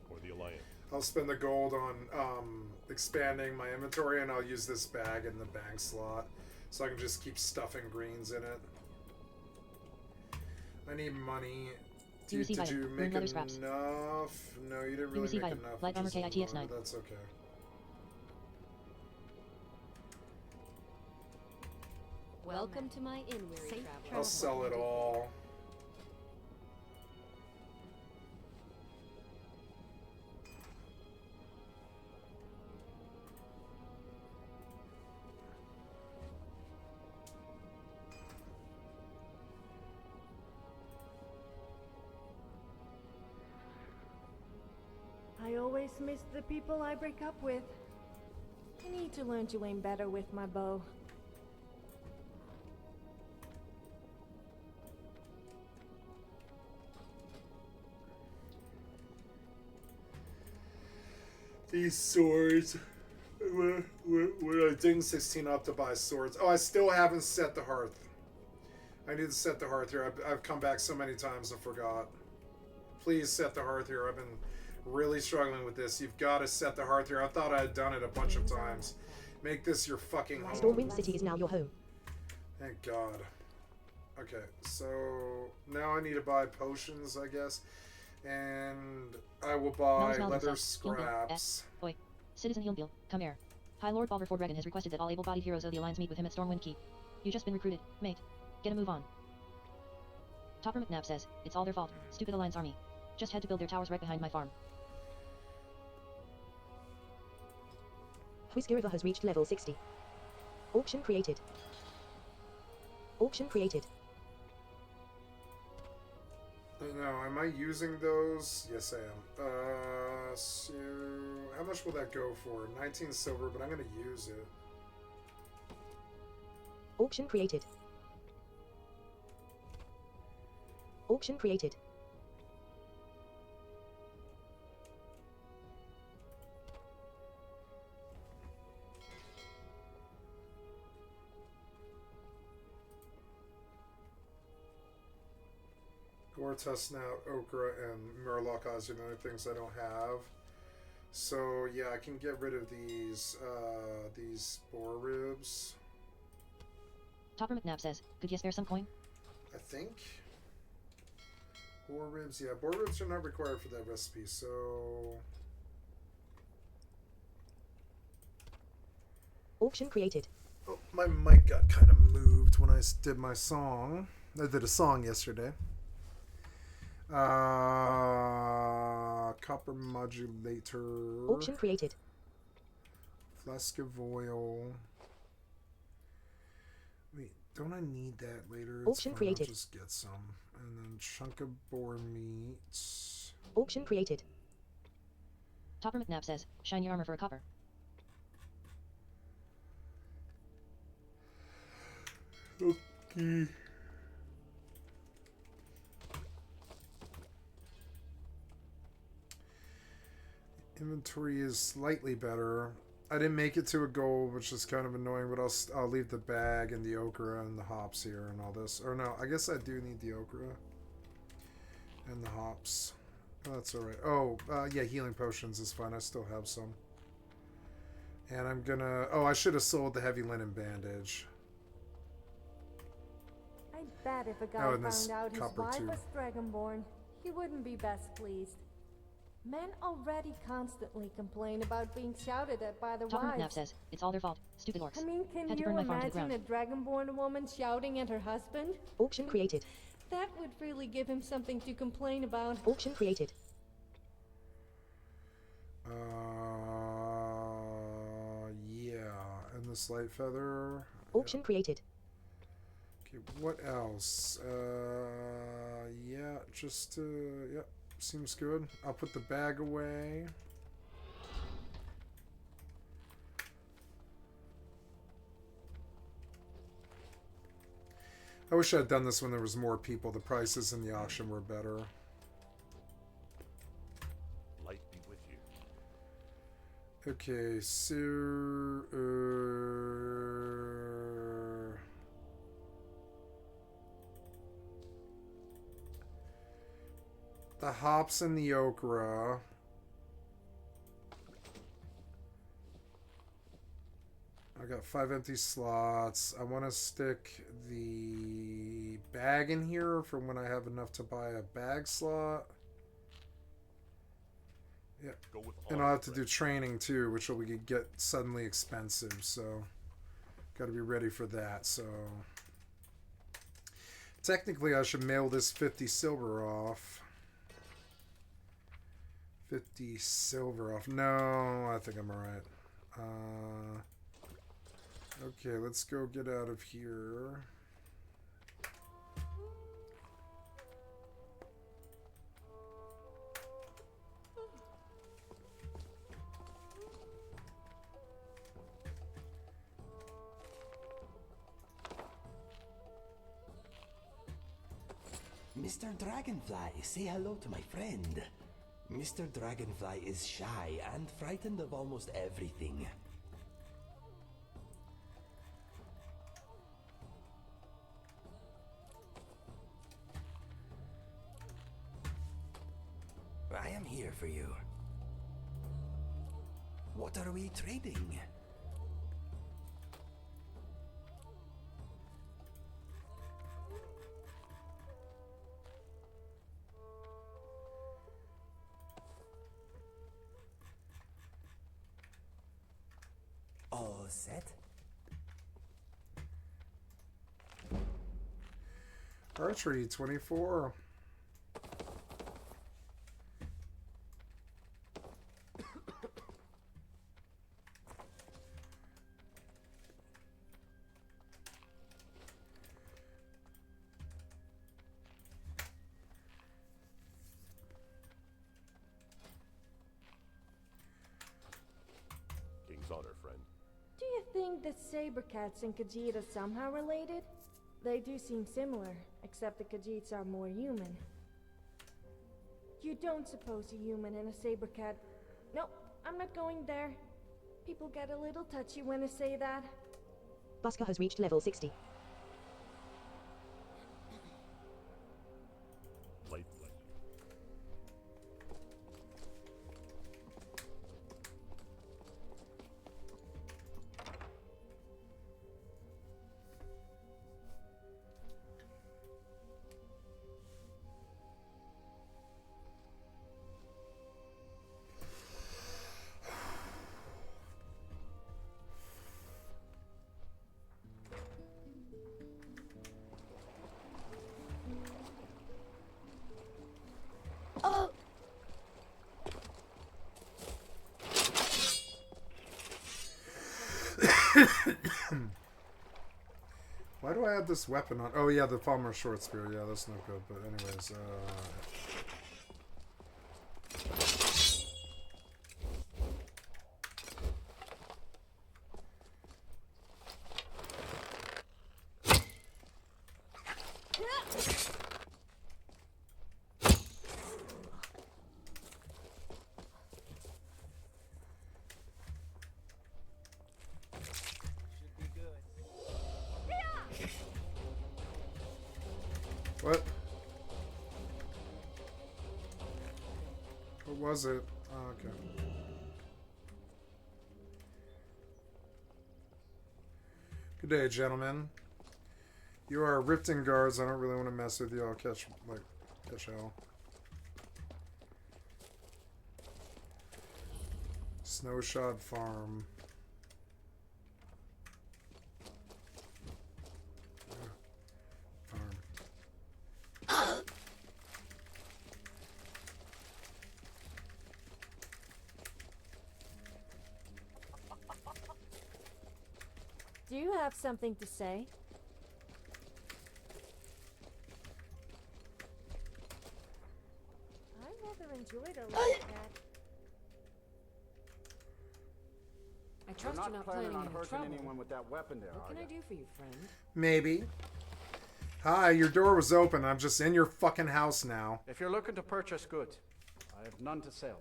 For the Alliance. I'll spend the gold on expanding my inventory, and I'll use this bag in the bank slot so I can just keep stuffing greens in it. I need money. Did you make enough? No, you didn't really make enough. Light armor which is KITX9. annoying, but that's okay. Welcome to my inn, weary traveler. I'll sell it all. miss the people I break up with. I need to learn to aim better with my bow. These swords. When I ding 16 up to buy swords. Oh, I still haven't set the hearth. I need to set the hearth here. I've come back so many times I forgot. Please set the hearth here. I've been really struggling with this. You've got to set the hearth here. I thought I had done it a bunch of times. Make this your fucking home. Stormwind City is now your home. Thank God. Okay, so now I need to buy potions, I guess. And I will buy leather scraps. Oi. Citizen Hilmgil, come here. High Lord Balverford Regan has requested that all able-bodied heroes of the Alliance meet with him at Stormwind Keep. You just been recruited, mate. Get a move on. Topper McNabb says, it's all their fault. Stupid Alliance army. Just had to build their towers right behind my farm. Whiskey River has reached level 60. Auction created. Auction created. No, am I using those? Yes, I am. So how much will that go for? 19 silver, but I'm gonna use it. Auction created. Auction created. Gortus Snout, Okra, and Murloc Eyes are the only things I don't have. So yeah, I can get rid of these boar ribs. Topper McNabb says, could you spare some coin? I think. Boar ribs, yeah, boar ribs are not required for that recipe, so... Auction created. Oh, my mic got kind of moved when I did my song. I did a song yesterday. Copper modulator. Auction created. Flask of oil. Wait, don't I need that later? Auction created. I'll just get some. And then chunk of boar meat. Auction created. Topper McNabb says, shine your armor for a copper. Okay. Inventory is slightly better. I didn't make it to a goal, which is kind of annoying, but I'll leave the bag and the okra and the hops here and all this. Or no, I guess I do need the okra and the hops. Oh, that's alright. Oh, yeah, healing potions is fine. I still have some. And I'm gonna... Oh, I should have sold the heavy linen bandage. I bet if a guy Oh, and this found out his copper wife too. was Dragonborn, he wouldn't be best pleased. Men already constantly complain about being shouted at by their Topper McNabb wives. says, it's all their fault. Stupid orcs. I mean, can Had to you burn my farm to the imagine ground. a Dragonborn woman shouting at her husband? Auction created. That would really give him something to complain about. Auction created. Yeah, and the slight feather. Auction created. Okay, what else? Yeah, just, yep, seems good. I'll put the bag away. I wish I'd done this when there was more people. The prices in the auction were better. Light be with you. Okay, so... the hops and the okra. I got 5 empty slots. I want to stick the bag in here for when I have enough to buy a bag slot. Yeah, and I'll have to do training too, which will get suddenly expensive, so got to be ready for that. So technically I should mail this 50 silver off. 50 silver off. No, I think I'm alright. Okay, let's go get out of here. Mr. Dragonfly, say hello to my friend. Mr. Dragonfly is shy and frightened of almost everything. I am here for you. What are we trading? All set? Archery 24. King's honor, friend. Do you think the Sabercats and Khajiit are somehow related? They do seem similar, except the Khajiits are more human. You don't suppose a human and a Sabercat... Nope, I'm not going there. People get a little touchy when I say that. Busker has reached level 60. Light. Why do I have this weapon on? Oh yeah, the Palmer short spear. Yeah, that's no good. But anyways, what? What was it? Oh, okay. Good day, gentlemen. You are Rifting guards. I don't really want to mess with you. I'll catch hell. Snowshod Farm. Do you have something to say? I rather enjoyed a like that. I trust You're you're not not planning planning on any hurting trouble. anyone with that weapon there, What are can I you? do for you, friend? Maybe. Hi, your door was open. I'm just in your fucking house now. If you're looking to purchase goods, I have none to sell.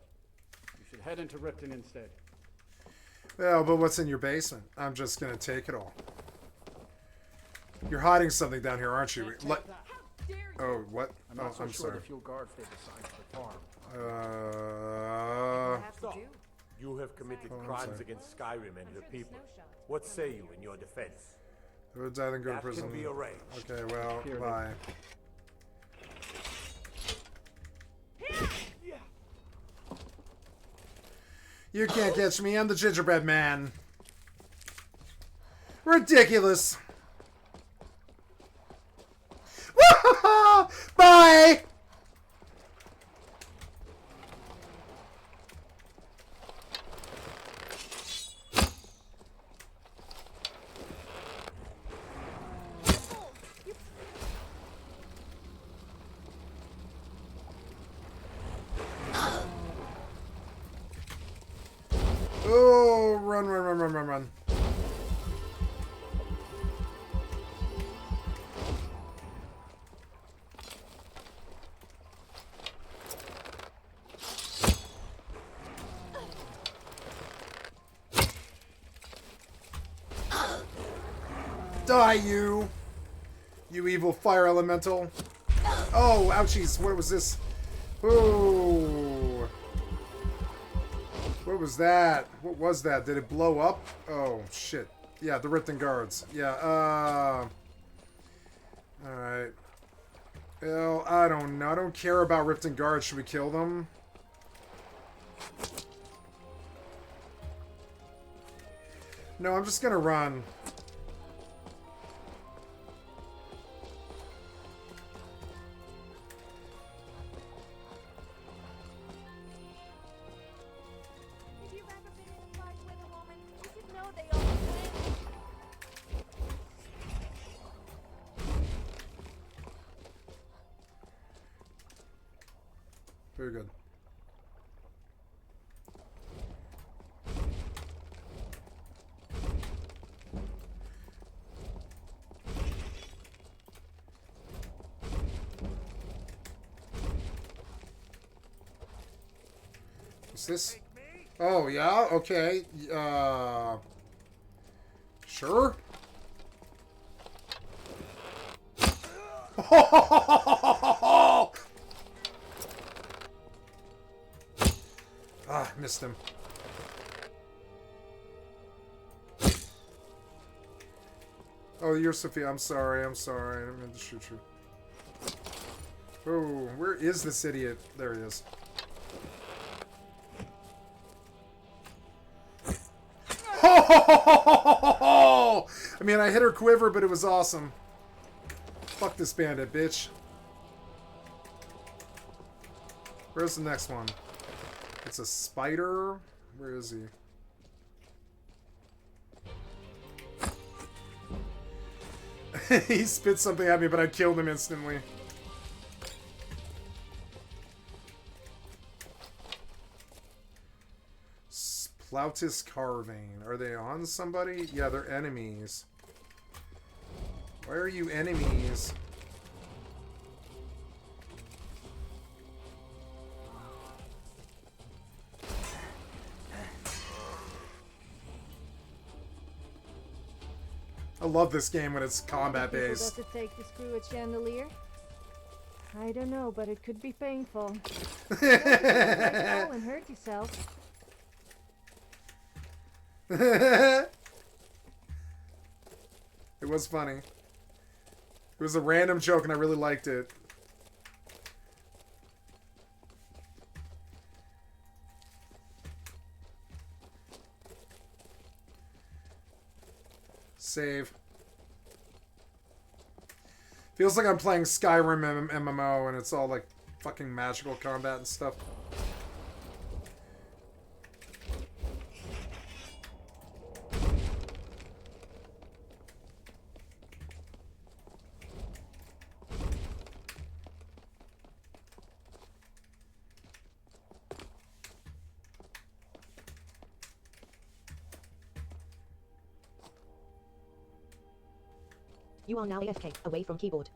You should head into Ripton instead. Well, but what's in your basement? I'm just gonna take it all. You're hiding something down here, aren't you? Oh, what? I'm not so I'm sure sorry. the few guards stayed assigned to the farm. You have committed I'm crimes sorry. against Skyrim and her people. What say you in your defense? Who would die than go to That prison? can be arranged. Okay, well, Here, bye. You can't catch me. I'm the gingerbread man. Ridiculous. Bye. Oh, run, run, run, run, run, run. Die, you! You evil fire elemental. Oh, ouchies. What was this? Ooh. What was that? What was that? Did it blow up? Oh, shit. Yeah, the Riften Guards. Yeah, alright. Well, I don't know. I don't care about Riften Guards. Should we kill them? No, I'm just gonna run. If you've ever been in a fight with a woman, you should know they always win. Very good. What's this? Oh, yeah? Okay. Sure? Ah, missed him. Oh, you're Sophia. I'm sorry. I'm sorry. I didn't mean to shoot you. Oh, where is this idiot? There he is. I mean, I hit her quiver, but it was awesome. Fuck this bandit, bitch. Where's the next one? It's a spider. Where is he? He spit something at me, but I killed him instantly. Plautus Carvane. Are they on somebody? Yeah, they're enemies. Why are you enemies? I love this game when it's combat based. Does it take to screw a chandelier? I don't know, but it could be painful. Don't fall and hurt yourself. It was funny. It was a random joke and I really liked it. Save. Feels like I'm playing Skyrim MMO and it's all like fucking magical combat and stuff. You are now AFK, away from keyboard.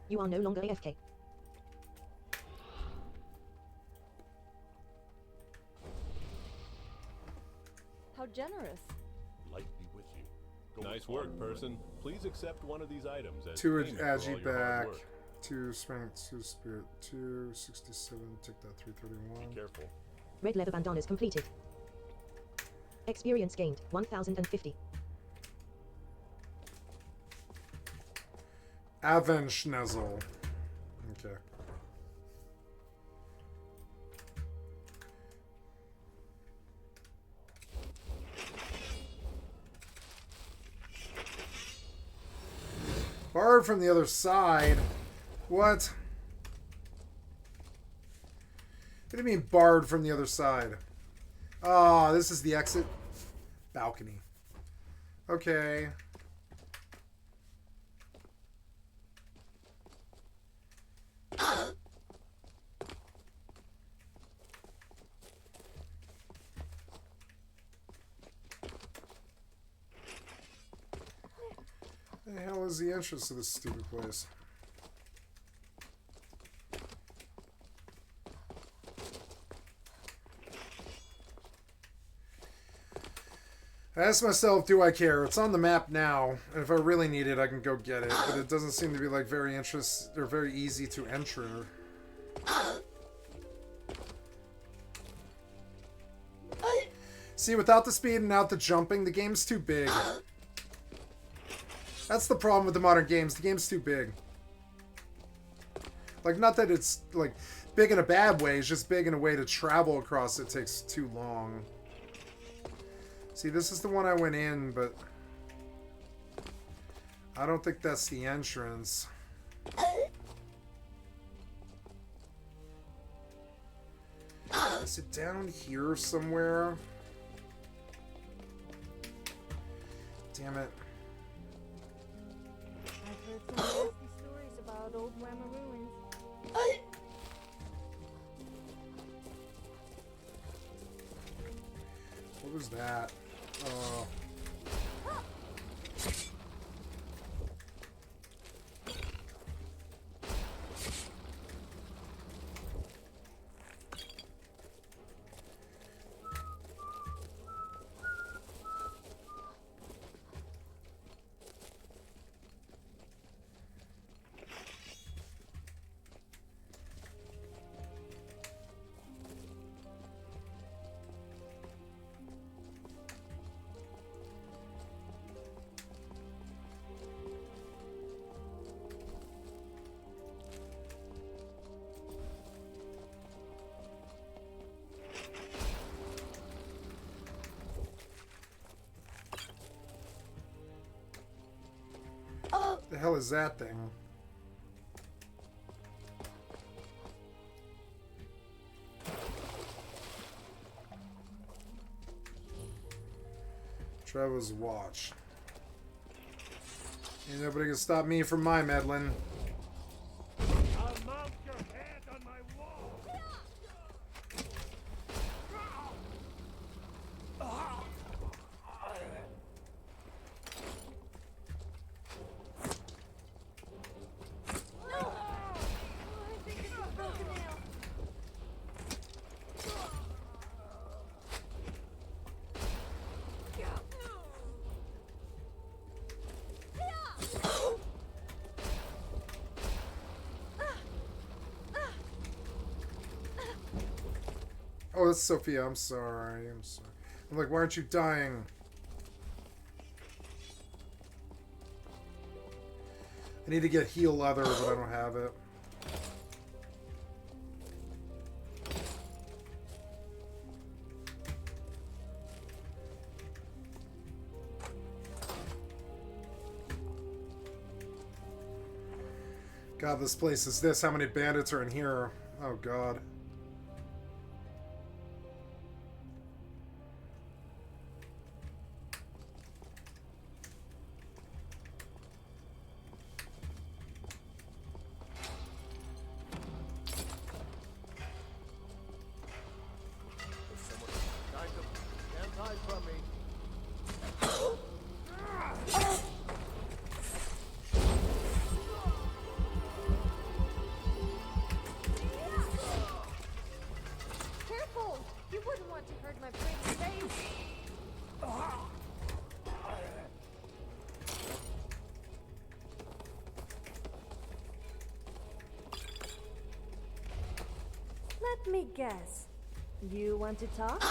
You are no longer AFK. How generous. Light be with you. Nice work, person. Please accept one of these items as 2 payment for all agi your hard back. work. 2 strength, 2 spirit, 2 67. Take that 331. Be careful. Red leather bandanas completed. Experience gained, 1050. Avenschnezel. Okay. Barred from the other side? What? What do you mean barred from the other side? Ah, this is the exit. Balcony. Okay. The hell is the entrance to this stupid place? I asked myself, do I care? It's on the map now, and if I really need it, I can go get it. But it doesn't seem to be like very very easy to enter. See, without the speed and without the jumping, the game's too big. That's the problem with the modern games. The game's too big. Like, not that it's like big in a bad way. It's just big in a way to travel across it takes too long. See, this is the one I went in, but I don't think that's the entrance. Is it down here somewhere? Damn it. I've heard some nasty stories about old Whamma ruins. What was that? Oh. The hell is that thing? Trevor's watch. Ain't nobody can stop me from my meddling. I'll mount your head on my wall. Oh, that's Sophia. I'm sorry. I'm sorry. I'm like, why aren't you dying? I need to get heal leather, but I don't have it. God, this place is this. How many bandits are in here? Oh, God. Careful! You wouldn't want to hurt my pretty face. Let me guess. You want to talk?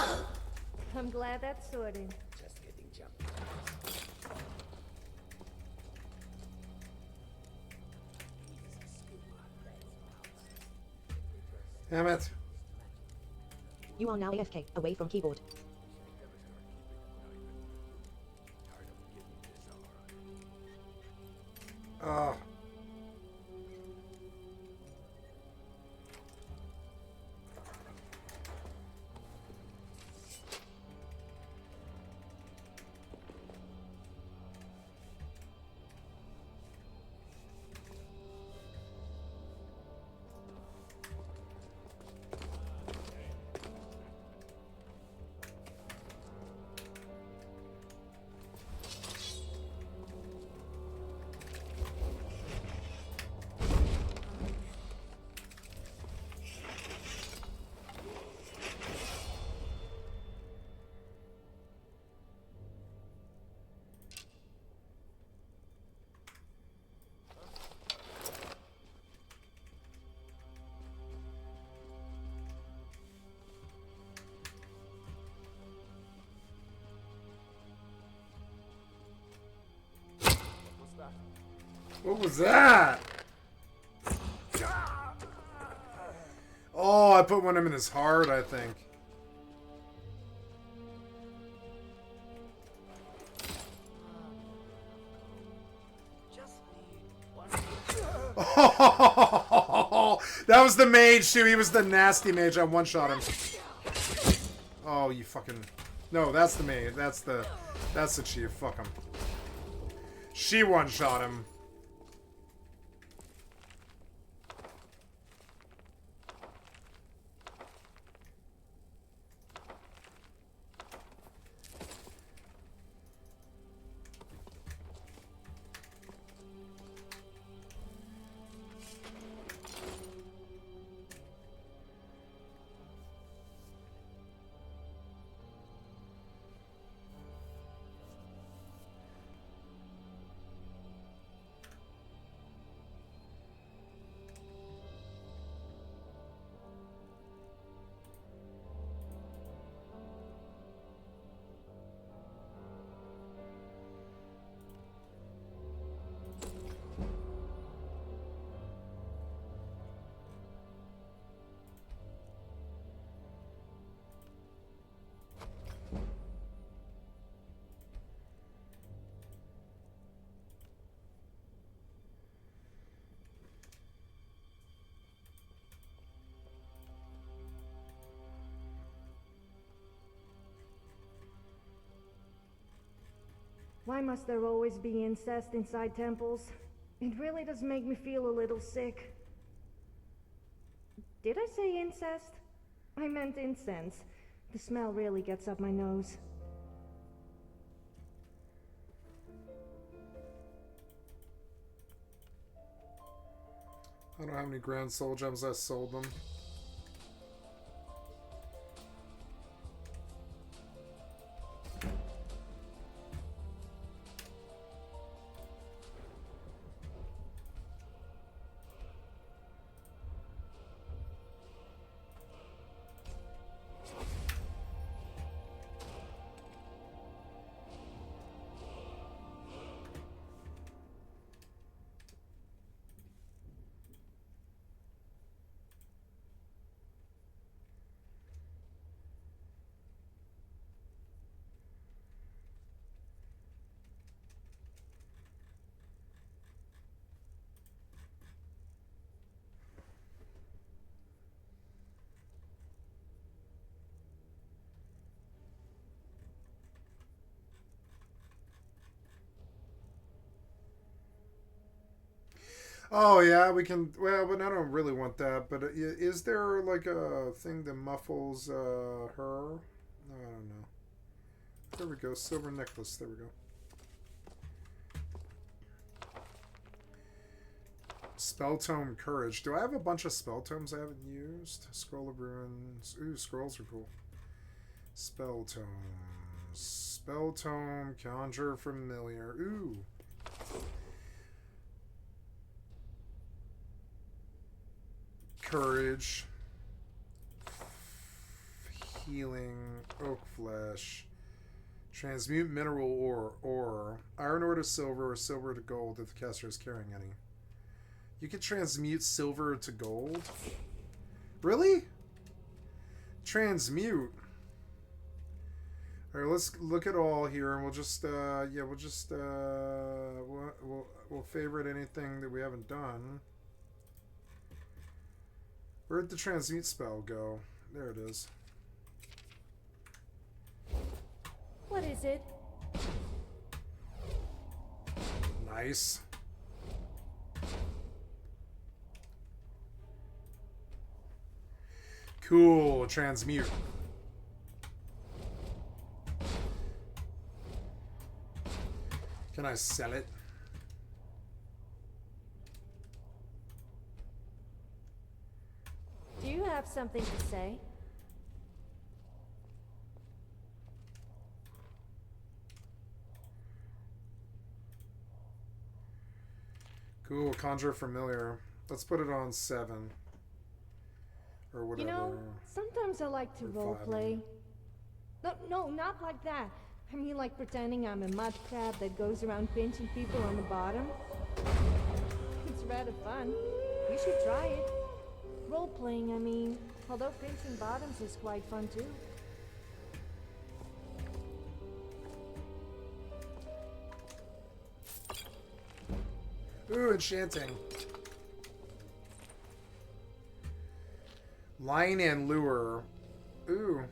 I'm glad that's sorted. Just getting jumped. Damn it. You are now AFK, away from keyboard. Oh. What was that? Oh, I put one of them in his heart, I think. Oh, that was the mage too. He was the nasty mage. I one-shot him. Oh, you fucking... No, that's the mage. That's the chief. Fuck him. She one-shot him. Why must there always be incest inside temples? It really does make me feel a little sick. Did I say incest? I meant incense. The smell really gets up my nose. I don't know how many grand soul gems I sold them. Oh yeah, we can. Well, but I don't really want that. But is there like a thing that muffles her? I don't know. There we go. Silver necklace. There we go. Spell tome courage. Do I have a bunch of spell tomes I haven't used? Scroll of ruins. Ooh, scrolls are cool. Spell tomes. Spell tome. Conjure familiar. Ooh. Courage, healing, oak flesh, transmute mineral ore, iron ore to silver or silver to gold if the caster is carrying any. You can transmute silver to gold? Really? Transmute. Alright, let's look at all here and we'll just, we'll favorite anything that we haven't done. Where'd the transmute spell go? There it is. What is it? Nice. Cool, transmute. Can I sell it? Do you have something to say? Cool, conjure familiar. Let's put it on 7. Or whatever. You know, sometimes I like to roleplay. No, not like that. I mean, like pretending I'm a mud crab that goes around pinching people on the bottom. It's rather fun. You should try it. Role-playing, I mean. Although pinching bottoms is quite fun too. Ooh, enchanting. Line and lure. Ooh.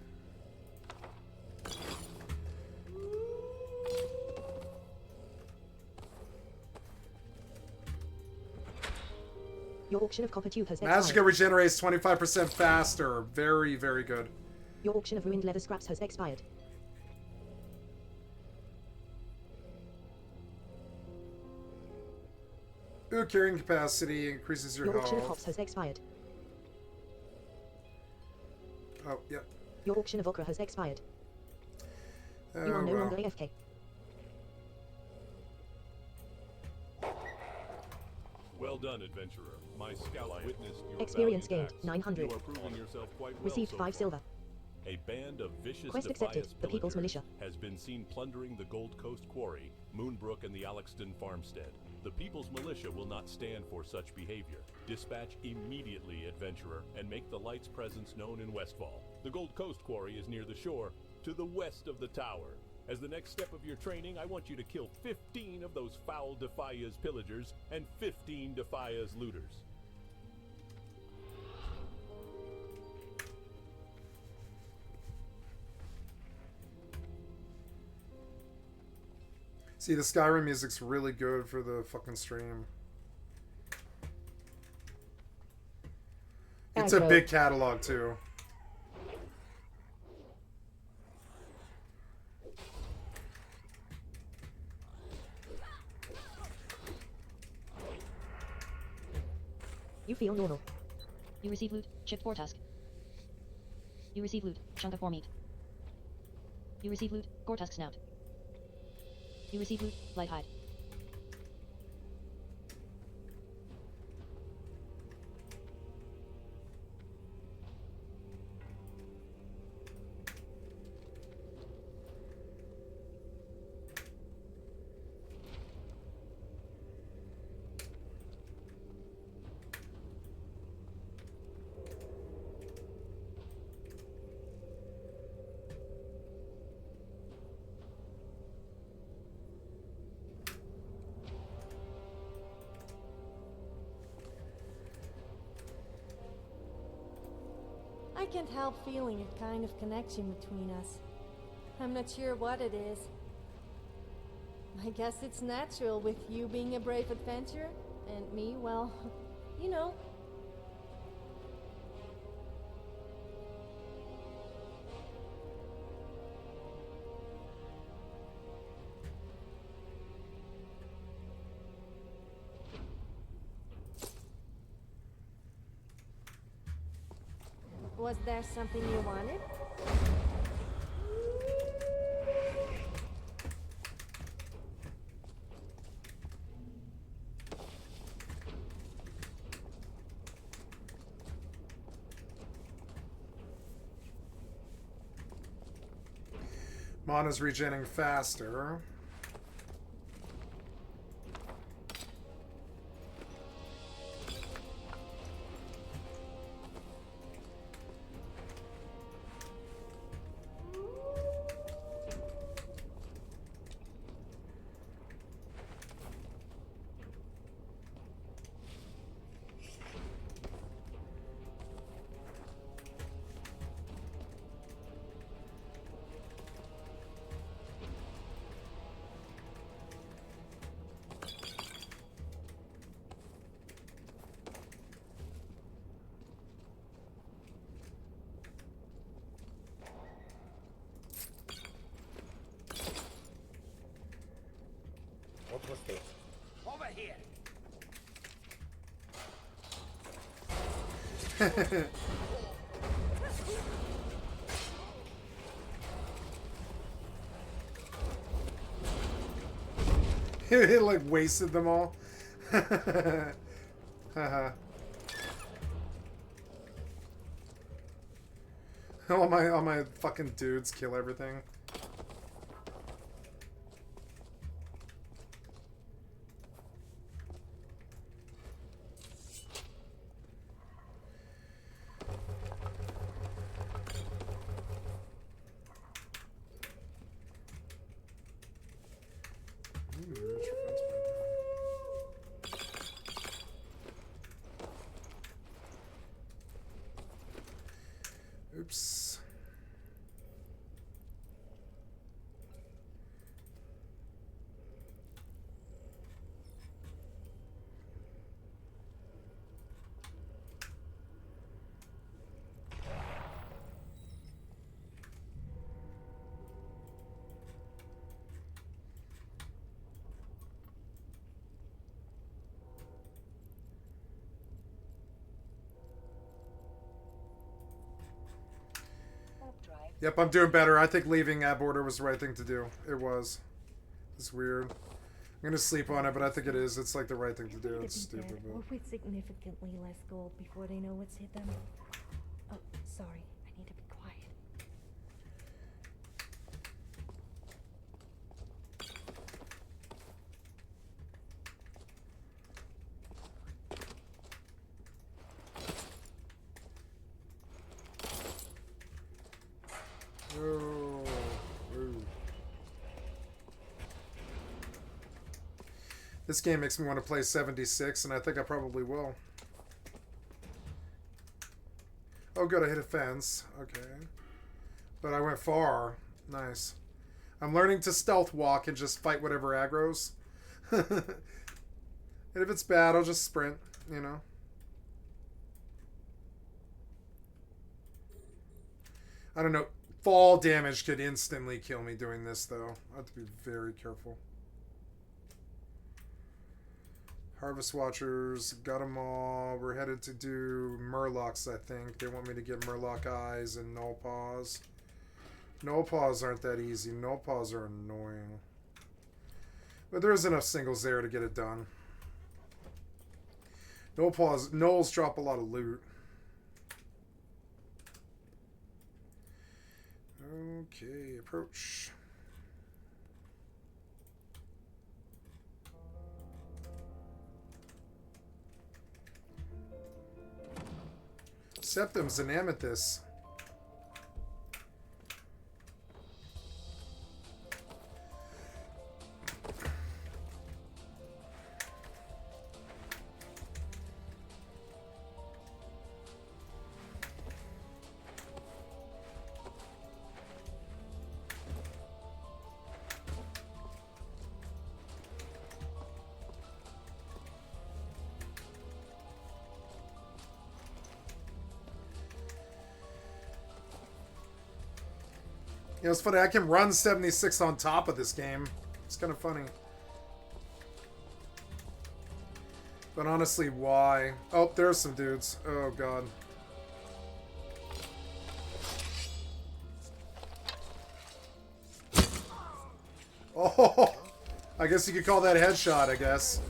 Your auction of copper tube has Magicka expired. regenerates 25% faster. Very, very good. Your auction of ruined leather scraps has expired. Ooh, carrying capacity increases your Your auction of health. hops has expired. Oh, yep. Your auction of okra has expired. You Oh, are no well. longer AFK. Well done, adventurer. My scout witnessed your Experience valiant gained, acts. 900. You are proving yourself quite well Received so 5 far. silver. A band of vicious Quest accepted, Defias the People's pillagers Militia. has been seen plundering the Gold Coast Quarry, Moonbrook, and the Alexton farmstead. The People's Militia will not stand for such behavior. Dispatch immediately, adventurer, and make the Light's presence known in Westfall. The Gold Coast Quarry is near the shore, to the west of the tower. As the next step of your training, I want you to kill 15 of those foul Defias pillagers and 15 Defias looters. See, the Skyrim music's really good for the fucking stream. It's a big catalog, too. You feel normal. You receive loot, chipped boar tusk. You receive loot, chunk of boar meat. You receive loot, gore tusk snout. You receive loot, light hide. I can't help feeling a kind of connection between us. I'm not sure what it is. I guess it's natural with you being a brave adventurer, and me, well, you know. Was there something you wanted? Mana's regenerating faster. What was this? Over here. It like wasted them all. Haha. all my fucking dudes kill everything. Oops. Yep, I'm doing better. I think leaving that border was the right thing to do. It was. It's weird. I'm gonna sleep on it, but I think it is. It's like the right thing to do. It's stupid. Or with significantly less gold before they know what's hit them. Oh, sorry. I need to be quiet. Oh, ooh. This game makes me want to play 76, and I think I probably will. Oh, good, I hit a fence. Okay. But I went far. Nice. I'm learning to stealth walk and just fight whatever aggroes. And if it's bad, I'll just sprint, you know. I don't know. Fall damage could instantly kill me doing this, though. I have to be very careful. Harvest Watchers, got them all. We're headed to do Murlocs, I think. They want me to get Murloc Eyes and Null Paws. Null Paws aren't that easy. Null Paws are annoying. But there's enough singles there to get it done. Null Paws, Nulls drop a lot of loot. Okay, approach. Septums and Amethyst. You know, it's funny, I can run 76 on top of this game. It's kind of funny. But honestly, why? Oh, there's some dudes. Oh, God. Oh, I guess you could call that a headshot, I guess.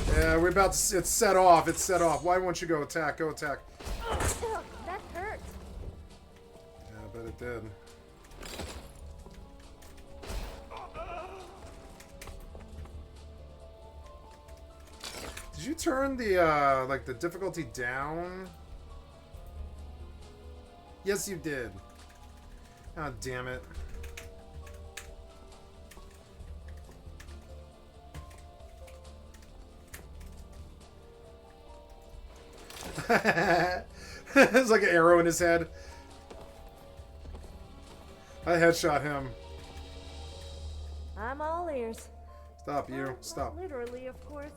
Yeah, we're about to... It's set off. It's set off. Why won't you go attack? Go attack. That hurt. Yeah, I bet it did. Did you turn the, like, the difficulty down? Yes, you did. Oh, damn it. There's like an arrow in his head. I headshot him. I'm all ears. Stop, you. Well, Stop. not literally, of course.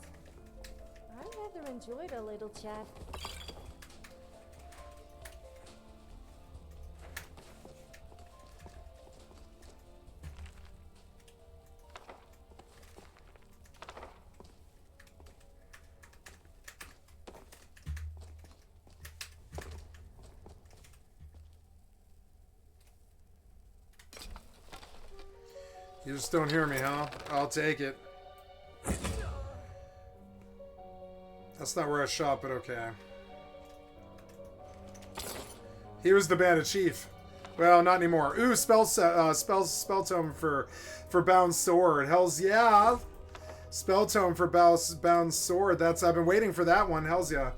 I rather enjoyed a little chat. You just don't hear me, huh? I'll take it. That's not where I shot, but okay. He was the bandit chief. Well, not anymore. Ooh, spell tome for bound sword. Hell's yeah. Spell tome for bound sword. I've been waiting for that one. Hell's yeah.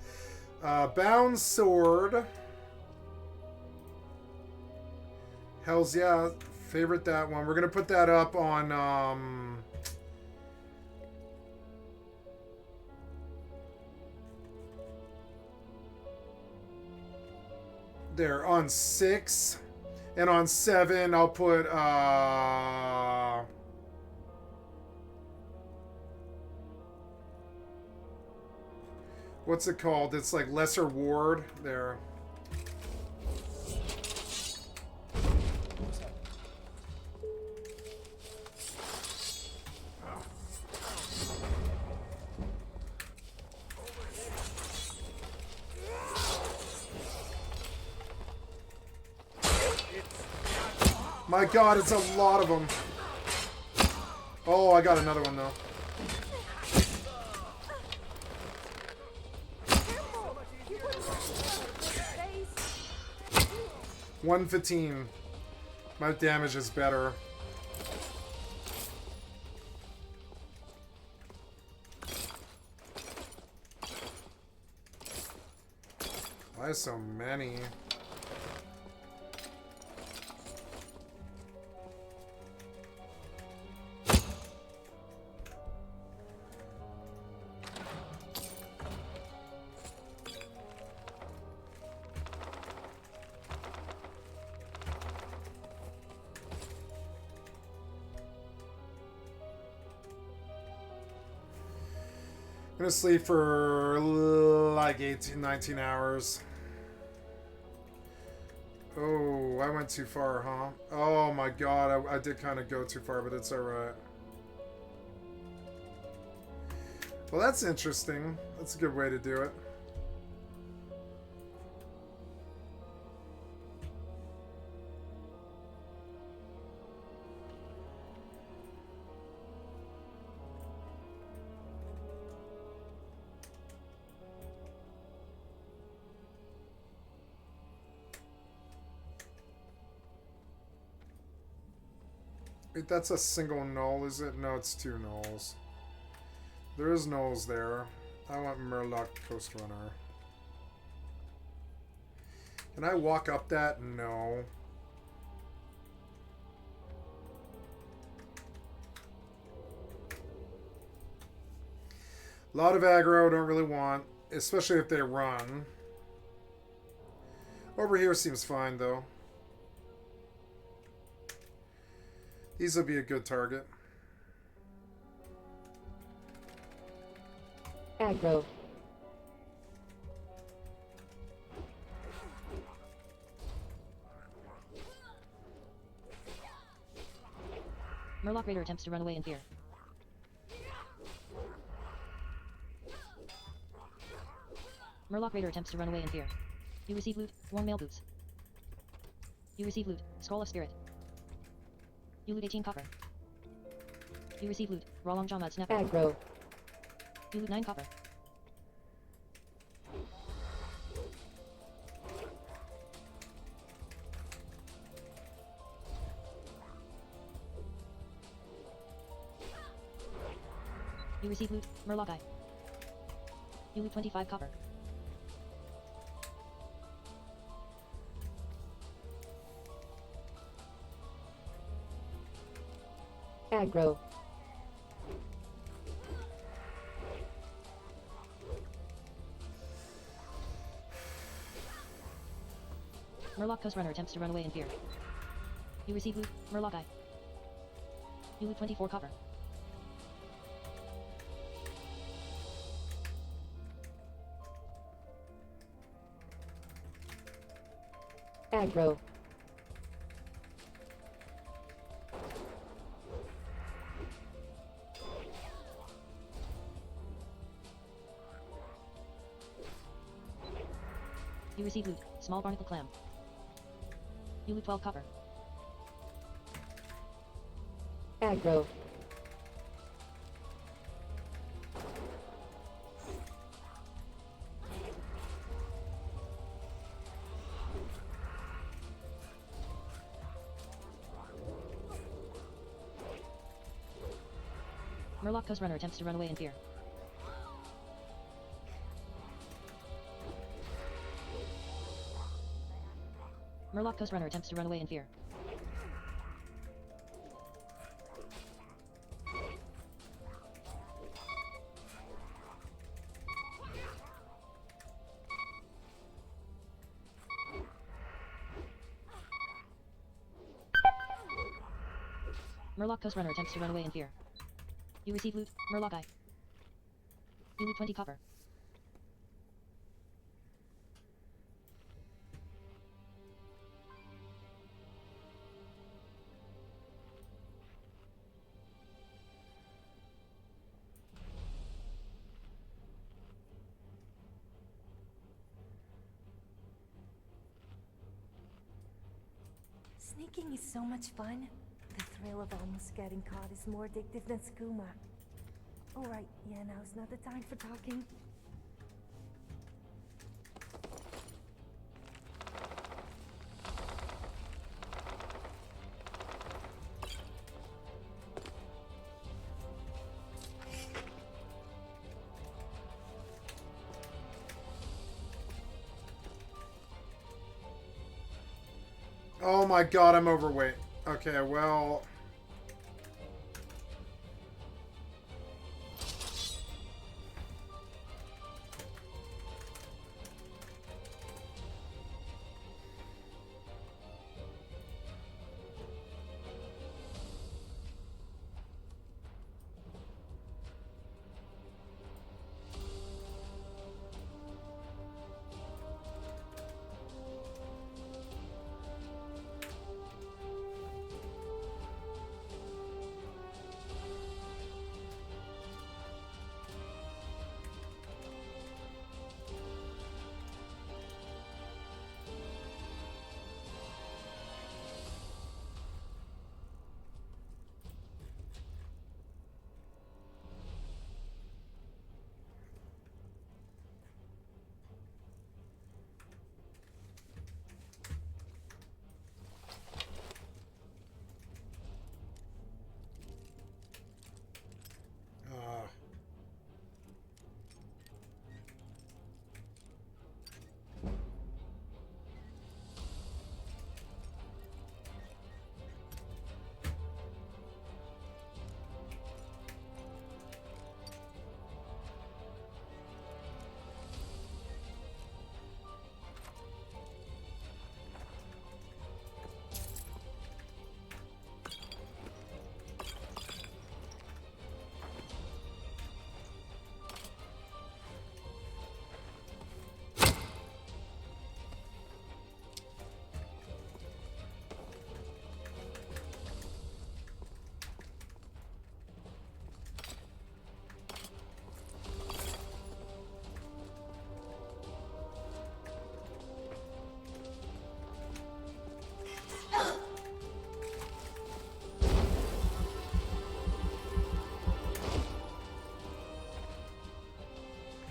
Bound sword. Hell's yeah. Favorite that one. We're gonna put that up on There, on 6. And on 7, I'll put, what's it called? It's like Lesser Ward. There. My god, it's a lot of them. Oh, I got another one, though. $115. My damage is better. Why so many? I'm gonna sleep for like 18, 19 hours. Oh, I went too far, huh? Oh my god, I did kind of go too far, but it's alright. Well, that's interesting. That's a good way to do it. Wait, that's a single null, is it? No, it's 2 nulls. There is nulls there. I want Murloc Coast Runner. Can I walk up that? No. A lot of aggro, don't really want, especially if they run. Over here seems fine, though. These will be a good target. Aggro. Murloc Raider attempts to run away in fear. Murloc Raider attempts to run away in fear. You receive loot, worn mail boots. You receive loot, scroll of spirit. You loot 18 copper. You receive loot, raw long jaw mud snapper. Aggro. You loot 9 copper. You receive loot, Murloc Eye. You loot 25 copper. Aggro. Murloc Coast Runner attempts to run away in fear. You receive loot, Murloc Eye. You loot 24 copper. Aggro. You receive loot, small barnacle clam. You loot 12 copper. Aggro. Murloc Coast Runner attempts to run away in fear. Murloc Coast Runner attempts to run away in fear. Murloc Coast Runner attempts to run away in fear. You receive loot. Murloc Eye. You loot 20 copper. Sneaking is so much fun. The thrill of almost getting caught is more addictive than skooma. Alright, yeah, now's not the time for talking. Oh my god, I'm overweight. Okay, well...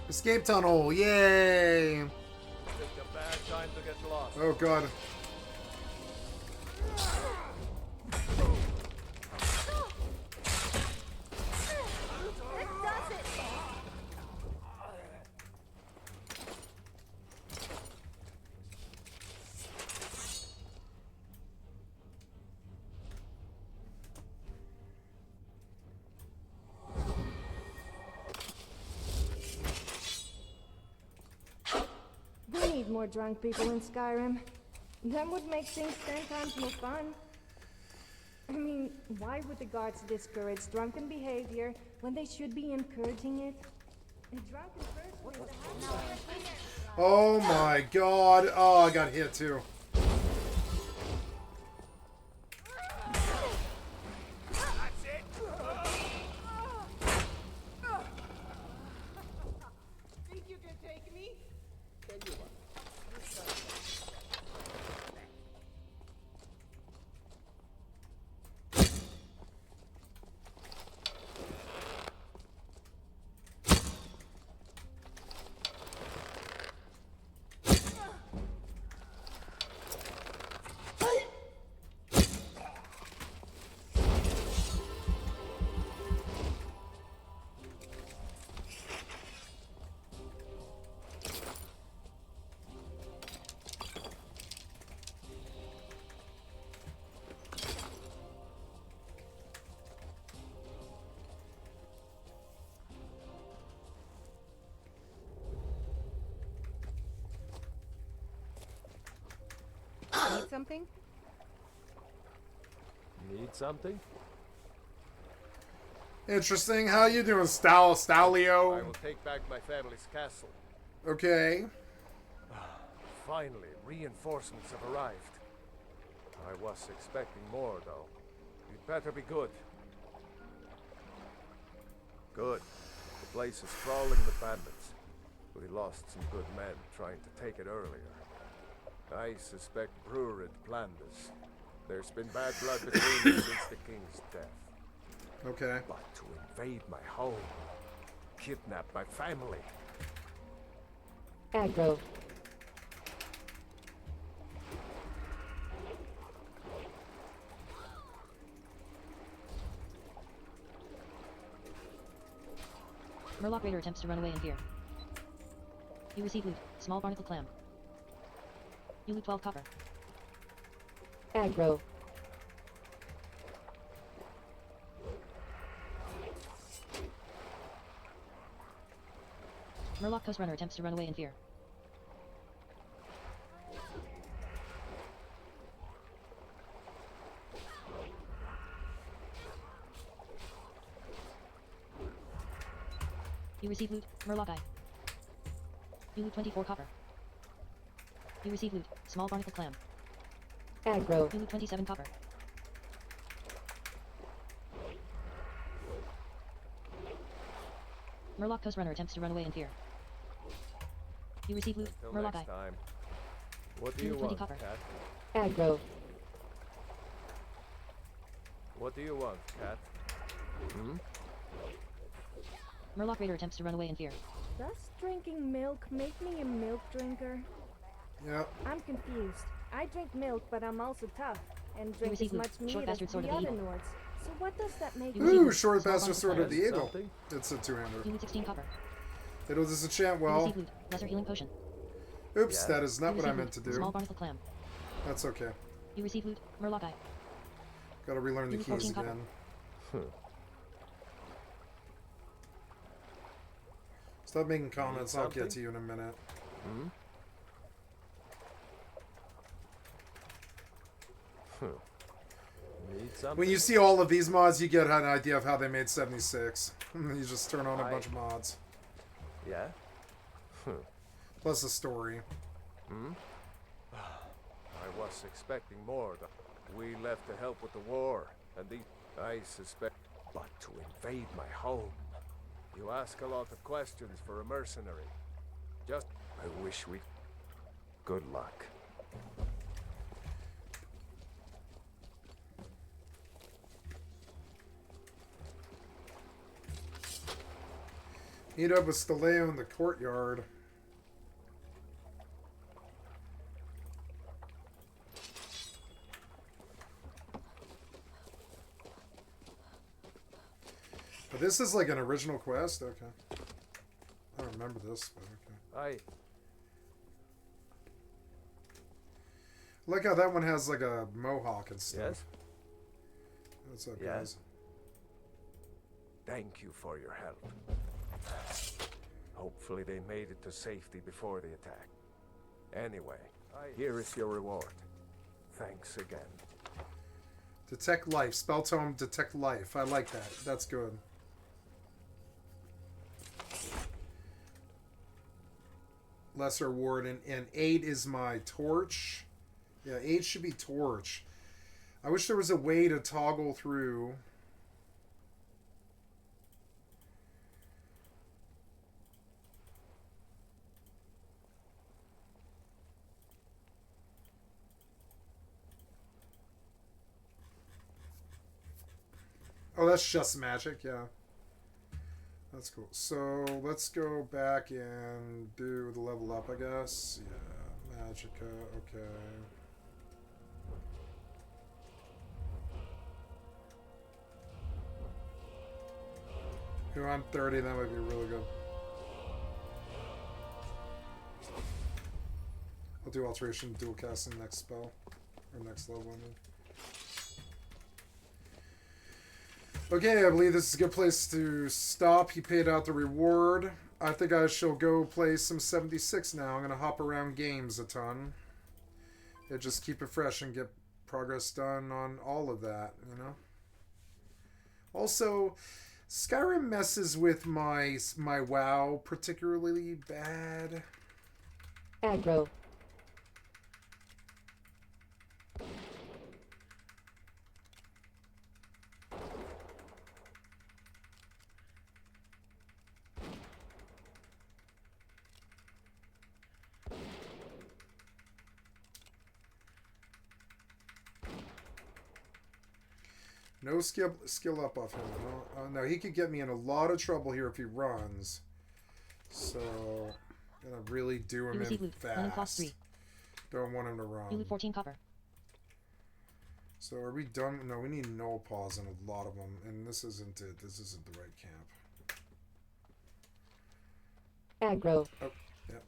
Escape tunnel, yay! It's a bad time to get lost. Oh god. We need more drunk people in Skyrim. That would make things 10 times more fun. I mean, why would the guards discourage drunken behavior when they should be encouraging it? A drunken person is a happy. Oh my god. Oh, I got hit too. Think you can take me? Tell you what. Need something? Need something? Interesting. How you doing, Stalio? I will take back my family's castle. Okay. Finally, reinforcements have arrived. I was expecting more, though. You'd better be good. Good. The place is crawling with bandits. We lost some good men trying to take it earlier. I suspect Brurid planned this. There's been bad blood between them since the king's death. Okay. But to invade my home, kidnap my family. Aggro. Murloc Raider attempts to run away in fear. You receive loot. Small barnacle clam. You loot 12 copper. Aggro. Murloc Coast Runner attempts to run away in fear. You receive loot. Murloc Eye. You loot 24 copper. You receive loot. Small barnacle clam. Aggro. You loot 27 copper. Murloc Coast Runner attempts to run away in fear. You receive loot. Until Murloc Eye. next time. What do You you loot 20 want, copper. Cat? Aggro. What do you want, Cat? Hmm? Murloc Raider attempts to run away in fear. Does drinking milk make me a milk drinker? Yep. I'm confused. I drink milk, but I'm also tough, and drink as receive loot. much Short meat as bastard sword the of the other eagle. Nords. So what does that make You receive Ooh, loot. short Small bastard barnacle sword clam. of the eagle. Something? It's a two-hander. You loot 16 copper. It'll disenchant You well. receive loot. Lesser healing potion. Oops, Yeah. that is not You what I receive meant to loot. Small do. barnacle clam. That's okay. You receive loot. Murloc Eye. Gotta relearn the You loot keys 14 copper. again. Stop making comments, I'll get to you in a minute. Hmm? Need something? When you see all of these mods, you get an idea of how they made 76. You just turn on a bunch of mods. Yeah? Plus a story. Hmm? I was expecting more. We left to help with the war, and I suspect... But to invade my home... You ask a lot of questions for a mercenary. Just... I wish we... Good luck. Meet up with Staleo in the courtyard. But this is like an original quest? Okay. I don't remember this, but okay. I... Look how that one has like a mohawk and stuff. Yes? What's up, Yes? guys? Thank you for your help. Hopefully they made it to safety before the attack. Anyway, here is your reward. Thanks again. Detect life. Spell tome, detect life. I like that. That's good. Lesser ward, and 8 is my torch. Yeah, 8 should be torch. I wish there was a way to toggle through. Oh, that's just magic, yeah. That's cool. So let's go back and do the level up, I guess. Yeah, Magica, okay. If I'm 30, that might be really good. I'll do alteration dual cast in the next spell. Or next level, I mean. Okay, I believe this is a good place to stop. He paid out the reward. I think I shall go play some 76 now. I'm going to hop around games a ton. Yeah, just keep it fresh and get progress done on all of that, you know? Also, Skyrim messes with my WoW particularly bad. Aggro. No skill up off him. No, he could get me in a lot of trouble here if he runs. So, gonna really do him in fast. Don't want him to run. You loot 14 copper. So are we done? No, we need no pause in a lot of them, and this isn't it. This isn't the right camp. Aggro. Oh, yep.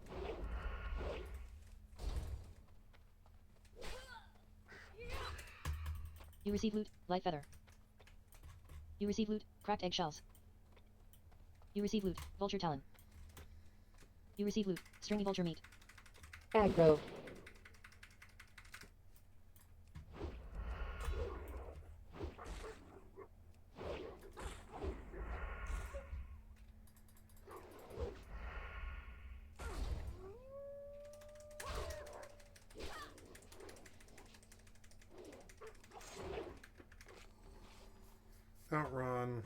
You receive loot, light feather. You receive loot, cracked eggshells. You receive loot, vulture talon. You receive loot, stringy vulture meat. Aggro. Don't run.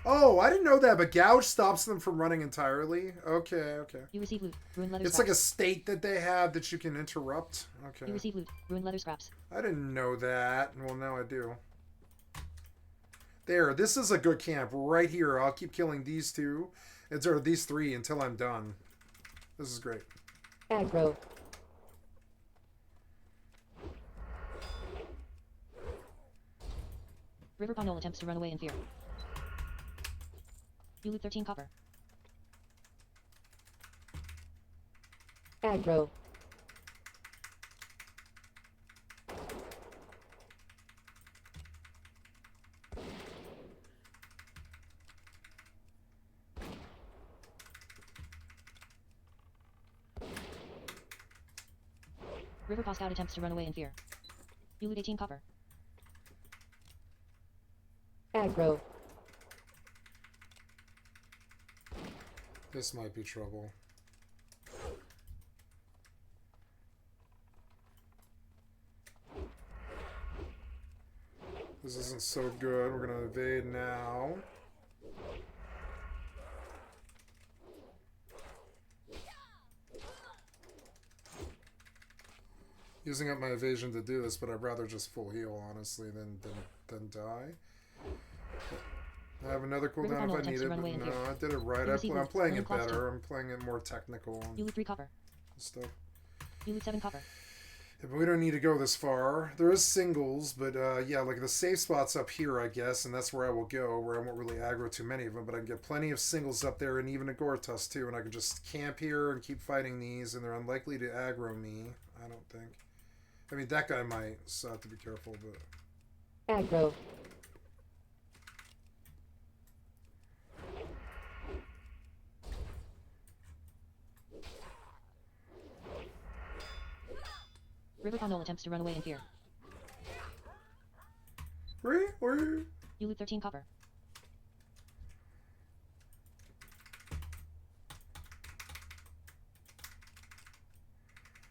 Oh, I didn't know that, but gouge stops them from running entirely. Okay, okay. You receive loot, ruined leather It's scraps. like a state that they have that you can interrupt. Okay. You receive loot, ruined leather scraps. I didn't know that. Well, now I do. There, this is a good camp right here. I'll keep killing these two, or these three until I'm done. This is great. Aggro. River Ponol attempts to run away in fear. You loot 13 copper. Aggro. River Paw Scout attempts to run away in fear. You loot 18 copper. Aggro. This might be trouble. This isn't so good. We're gonna evade now. Using up my evasion to do this, but I'd rather just full heal, honestly, than die. I have another cooldown if I need it, but no, I did it right. I'm playing it better. I'm playing it more technical You loot 3 copper. stuff. You loot 7 copper. Yeah, but we don't need to go this far. There is singles, but yeah, like the safe spot's up here, I guess, and that's where I will go, where I won't really aggro too many of them, but I can get plenty of singles up there, and even a Gortus too, and I can just camp here and keep fighting these, and they're unlikely to aggro me, I don't think. I mean, that guy might, so I have to be careful, but... Aggro. River Ponol attempts to run away in fear. Where? You loot 13 copper.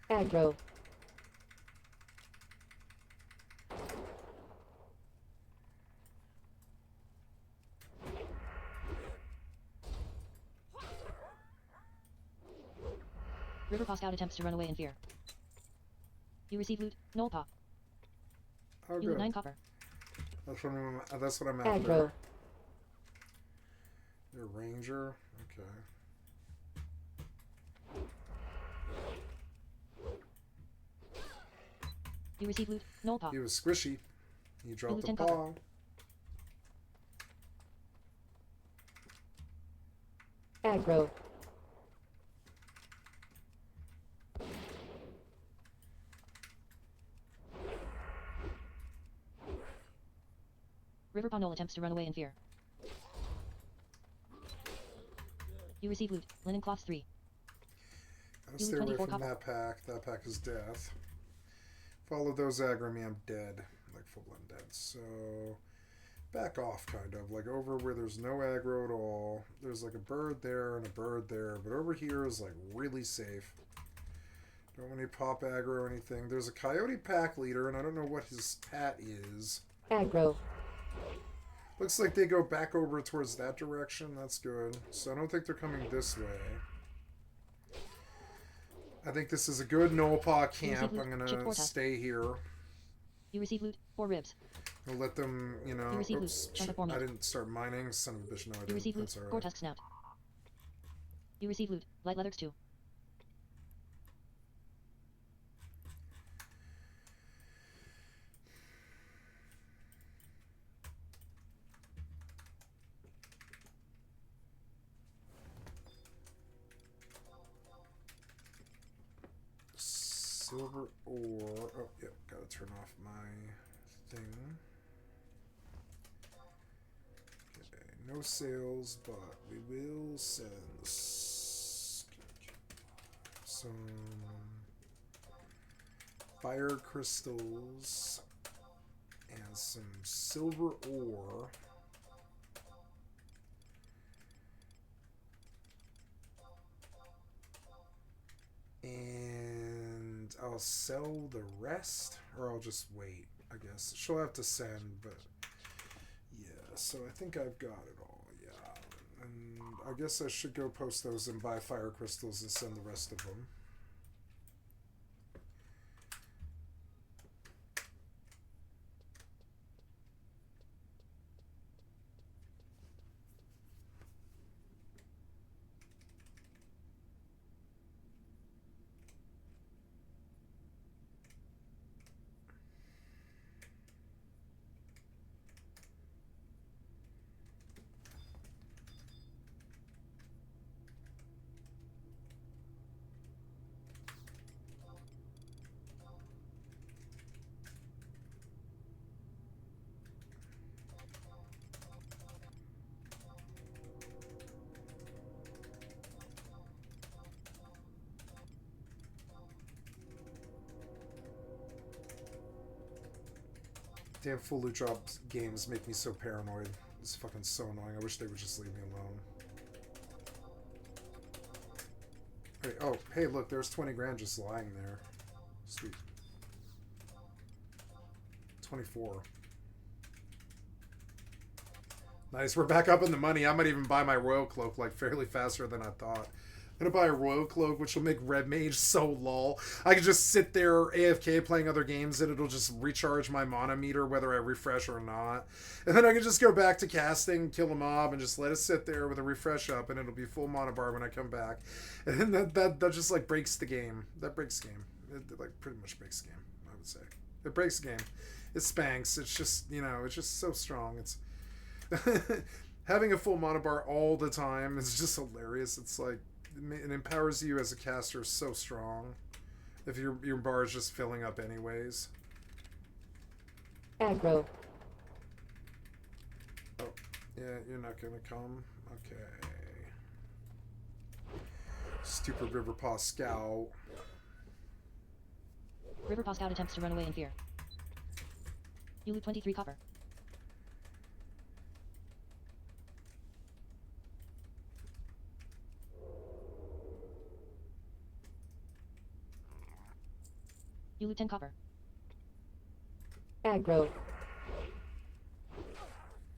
Aggro. River Paw Scout attempts to run away in fear. You receive loot, Knoll Paw. Oh, you good. loot 9 copper. That's what I'm after. Aggro. You're a ranger? Okay. You receive loot, Knoll Paw. He was squishy. He dropped the 10 paw. copper. Aggro. River Ponol attempts to run away in fear. You receive loot, linen cloths 3. I'll You stay loot away 24 from copper. that pack. That pack is death. If all of those aggro me, I'm dead. Like full blown dead. So back off, kind of. Like, over where there's no aggro at all. There's, like, a bird there and a bird there. But over here is, like, really safe. Don't want any pop aggro or anything. There's a coyote pack leader, and I don't know what his pat is. Aggro. Looks like they go back over towards that direction. That's good. So I don't think they're coming this way. I think this is a good Nolpa camp. I'm gonna stay here. You receive loot, 4 ribs. I'll let them, you know... You receive oops, loot, I didn't start mining. Son of a bitch, no I didn't. You receive loot, That's all 4 right. tusk snout. You receive loot, light leathers 2. Silver ore. Oh, yep. Gotta turn off my thing. Okay, no sales, but we will send some fire crystals and some silver ore. And I'll sell the rest, or I'll just wait, I guess. She'll have to send, but yeah, so I think I've got it all, yeah. And I guess I should go post those and buy fire crystals and send the rest of them. Damn full loot drop games make me so paranoid. It's fucking so annoying. I wish they would just leave me alone. Hey, oh, hey, look, there's 20 grand just lying there. Sweet. 24. Nice, we're back up in the money. I might even buy my royal cloak like fairly faster than I thought. I'm gonna buy a royal cloak, which will make red mage so lol. I can just sit there AFK playing other games and it'll just recharge my mana meter whether I refresh or not. And then I can just go back to casting, kill a mob, and just let it sit there with a refresh up, and it'll be full mana bar when I come back. And that just like breaks the game. That breaks the game. It like pretty much breaks the game, I would say. It breaks the game. It spanks. It's just, you know, it's just so strong. It's having a full mana bar all the time is just hilarious. It's like it empowers you as a caster so strong if your bar is just filling up anyways. Aggro. Oh, yeah, you're not gonna come? Okay. Stupid Riverpaw Scout. Riverpaw Scout attempts to run away in fear. You loot 23 copper. You loot 10 copper. Aggro.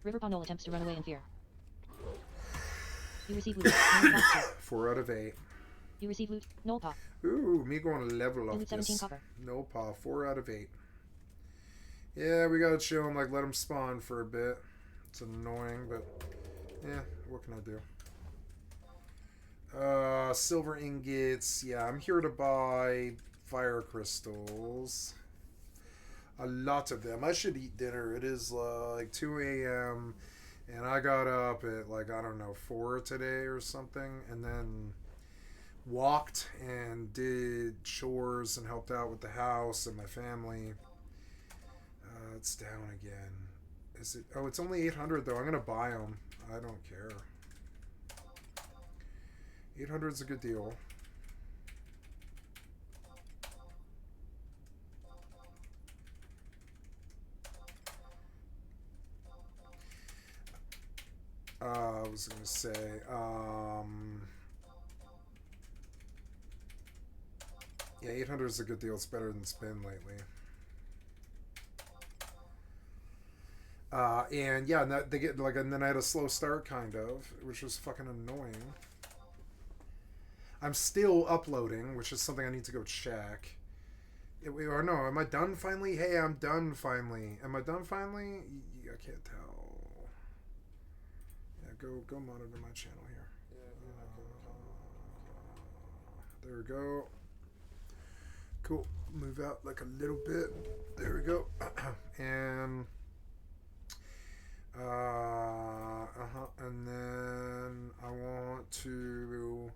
Riverpaw Knoll attempts to run away in fear. You receive loot. 4 out of 8. You receive loot. Knoll Paw. Ooh, me going to level up You loot 17 this. copper. Knoll Paw, 4 out of 8. Yeah, we gotta chill and like let them spawn for a bit. It's annoying, but yeah, what can I do? Silver ingots. Yeah, I'm here to buy fire crystals. A lot of them. I should eat dinner. It is like 2 a.m. and I got up at like, I don't know, 4 today or something, and then walked and did chores and helped out with the house and my family. It's down again. Is it? Oh, it's only 800 though. I'm gonna buy them. I don't care. 800 is a good deal. I was gonna say, yeah, 800 is a good deal. It's better than spin lately. And yeah, and that, they get like, and then I had a slow start kind of, which was fucking annoying. I'm still uploading, which is something I need to go check. Or no, am I done finally? Hey, I'm done finally. Am I done finally? I can't tell. Yeah, go monitor my channel here. There we go. Cool. Move out like a little bit. There we go. And and then I want to.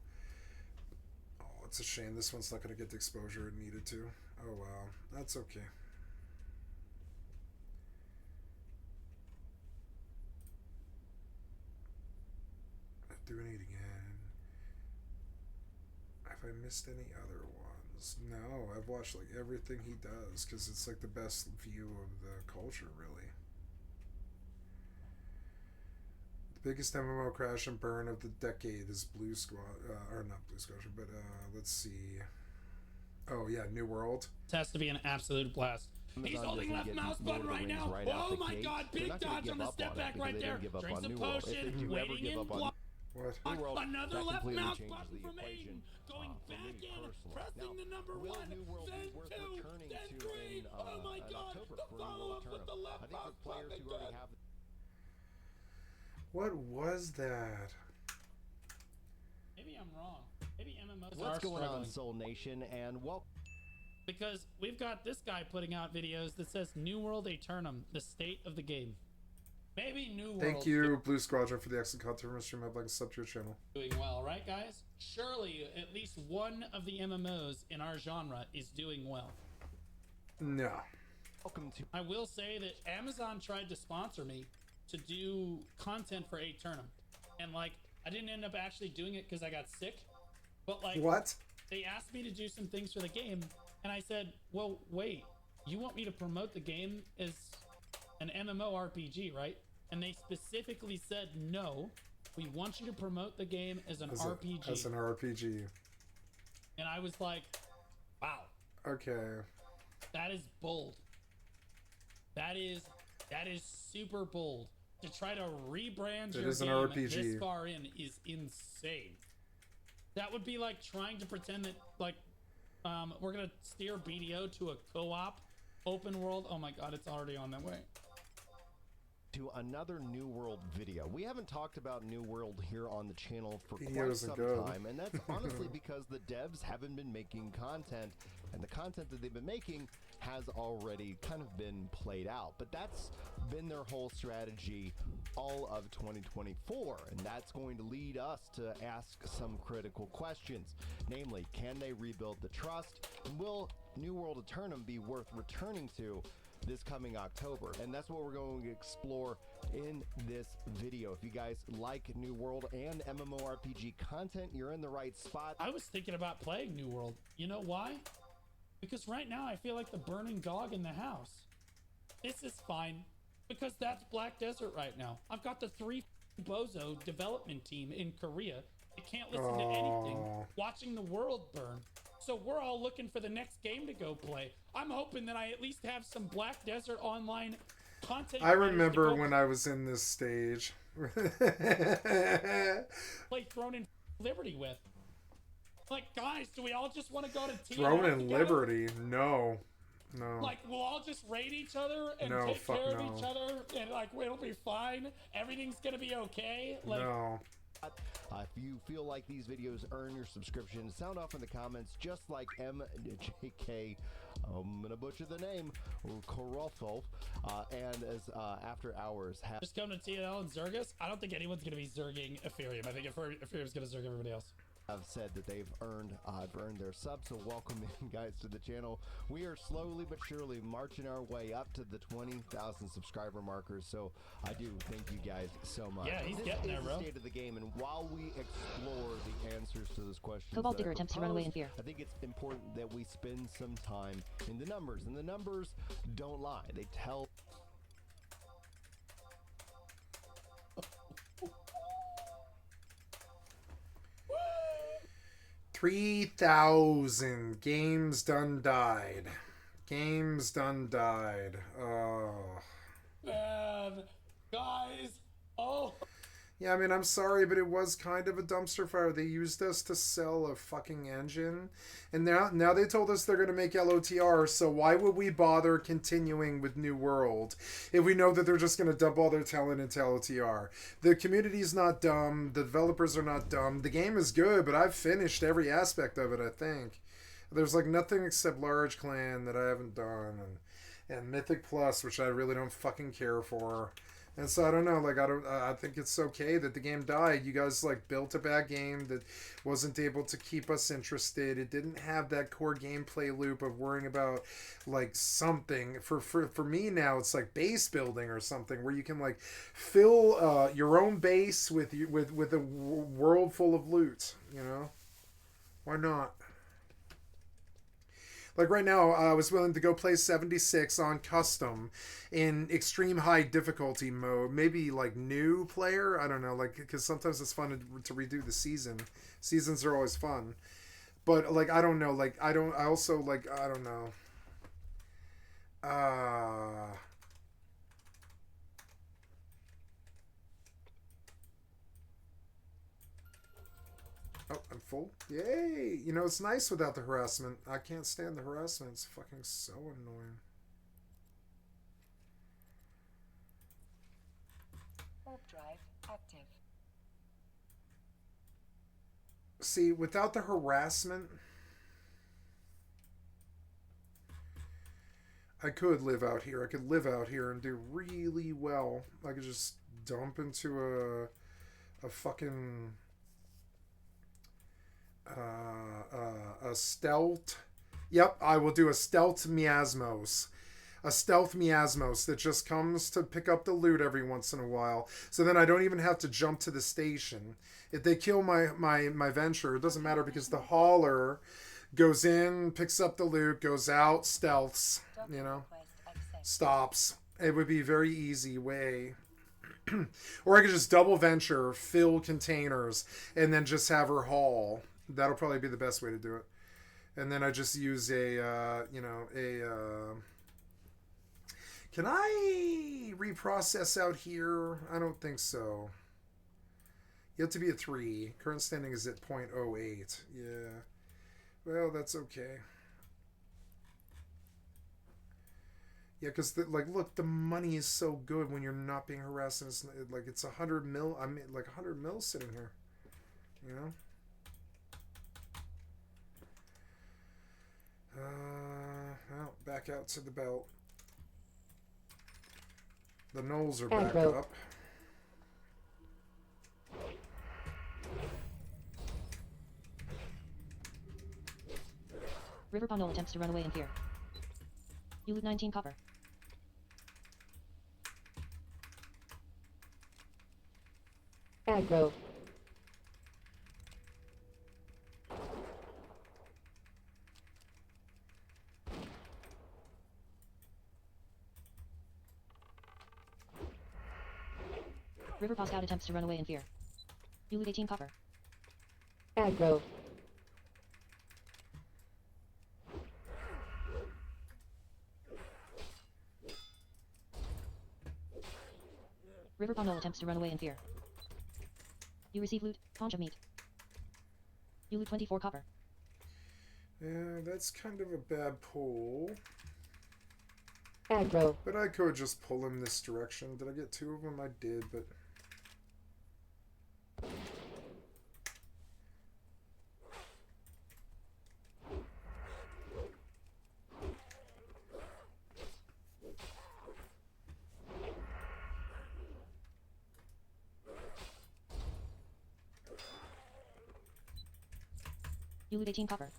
Oh, it's a shame this one's not going to get the exposure it needed to. Oh wow, that's okay. Doing it again. Have I missed any other ones? No, I've watched like everything he does because it's like the best view of the culture, really. The biggest MMO crash and burn of the decade is Blue Squad, or not Blue Squadron, but let's see. Oh yeah, New World. This has to be an absolute blast. He's holding left mouse button right now. Oh my god, big dodge on the step back right there. Drinks a potion, waiting in block. What? Another left mouse button from Aiden. Going back in, pressing the number 1, then 2, then 3. Oh my god, the follow-up with the left mouse button again. What was that? Maybe I'm wrong. Maybe MMOs What's are going struggling. on, Soul Nation? And well, because we've got this guy putting out videos that says New World Aeternum, the state of the game. Maybe New World. Thank you, Blue Squadron, for the excellent content from stream. I'd like to sub to your channel. Doing well, right, guys? Surely at least one of the MMOs in our genre is doing well. No. Welcome to. I will say that Amazon tried to sponsor me to do content for Aeternum, and like I didn't end up actually doing it because I got sick. But like, what? They asked me to do some things for the game, and I said, "Well, wait, you want me to promote the game as an MMORPG, right?" And they specifically said, "No, we want you to promote the game as an RPG." As an RPG. And I was like, "Wow, okay, that is bold. That is super bold. To try to rebrand your game this far in is insane. That would be like trying to pretend that like we're gonna steer BDO to a co-op open world. Oh my god, it's already on that way. To another New World video. We haven't talked about New World here on the channel for BDO quite isn't some good. time, and that's honestly because the devs haven't been making content, and the content that they've been making has already kind of been played out. But that's been their whole strategy all of 2024, and that's going to lead us to ask some critical questions. Namely, can they rebuild the trust? And will New World Aeternum be worth returning to this coming October? And that's what we're going to explore in this video. If you guys like New World and MMORPG content, you're in the right spot. I was thinking about playing New World. You know why? Because right now I feel like the burning dog in the house. This is fine because that's Black Desert right now. I've got the 3 bozo development team in Korea. They can't listen to anything, watching the world burn. So we're all looking for the next game to go play. I'm hoping that I at least have some Black Desert Online content. I remember when I was in this stage. Play Throne and Liberty with. Like, guys, do we all just want to go to TNR Throne and together? Liberty? No. No. Like, we'll all just raid each other and No, take care of no. each other, and like, it'll be fine. Everything's gonna be okay. Like, no. If you feel like these videos earn your subscription, sound off in the comments, just like MJK, I'm gonna butcher the name, Korofov, and as After Hours have. just come to TNL and Zergus. I don't think anyone's gonna be zerging Ethereum. I think Ethereum's gonna zerg everybody else. Have said that they've earned their subs, so welcome in, guys, to the channel. We are slowly but surely marching our way up to the 20,000 subscriber markers, so I do thank you guys so much. Yeah, he's this getting there, is bro. the state of the game, and while we explore the answers to those questions, Cobalt that Digger I attempts to run away in proposed, fear. I think it's important that we spend some time in the numbers, and the numbers don't lie. They tell. 3,000 games done died. Games done died. Oh. Man, guys. Oh. Yeah, I mean, I'm sorry, but it was kind of a dumpster fire. They used us to sell a fucking engine, and now they told us they're going to make LOTR, so why would we bother continuing with New World if we know that they're just going to dump all their talent into LOTR? The community's not dumb, the developers are not dumb, the game is good, but I've finished every aspect of it, I think. There's like nothing except Large Clan that I haven't done, and Mythic Plus, which I really don't fucking care for. And so I don't know, like I think it's okay that the game died. You guys like built a bad game that wasn't able to keep us interested. It didn't have that core gameplay loop of worrying about like something. For me now, it's like base building or something where you can like fill your own base with a world full of loot. You know, why not? Like right now, I was willing to go play 76 on custom in extreme high difficulty mode. Maybe like new player. I don't know. Like because sometimes it's fun to redo the season. Seasons are always fun, but like I don't know. Like I don't. I also like I don't know. Oh, I'm full. Yay! You know, it's nice without the harassment. I can't stand the harassment. It's fucking so annoying. Warp drive active. See, without the harassment, I could live out here. I could live out here and do really well. I could just dump into a fucking... a stealth. Yep, I will do a stealth miasmos. A stealth miasmos that just comes to pick up the loot every once in a while. So then I don't even have to jump to the station. If they kill my venture, it doesn't matter because the hauler goes in, picks up the loot, goes out, stealths, you know, stops. It would be a very easy way. Or I could just double venture, fill containers, and then just have her haul. That'll probably be the best way to do it. And then I just use a, can I reprocess out here? I don't think so. You have to be at 3. Current standing is at 0.08. Yeah. Well, that's okay. Yeah, because, like, look, the money is so good when you're not being harassed. And it's, like, it's 100 mil. I mean, like, 100 mil sitting here. You know? Well, back out to the belt. The knolls are back up. River Pondol attempts to run away in fear. You loot 19 copper. Aggro. River Paw Scout attempts to run away in fear. You loot 18 copper. Aggro. River Pondol attempts to run away in fear. You receive loot, paunch of meat. You loot 24 copper. Yeah, that's kind of a bad pull. Aggro. But I could just pull him this direction. Did I get 2 of them? I did, but... You loot 18 copper.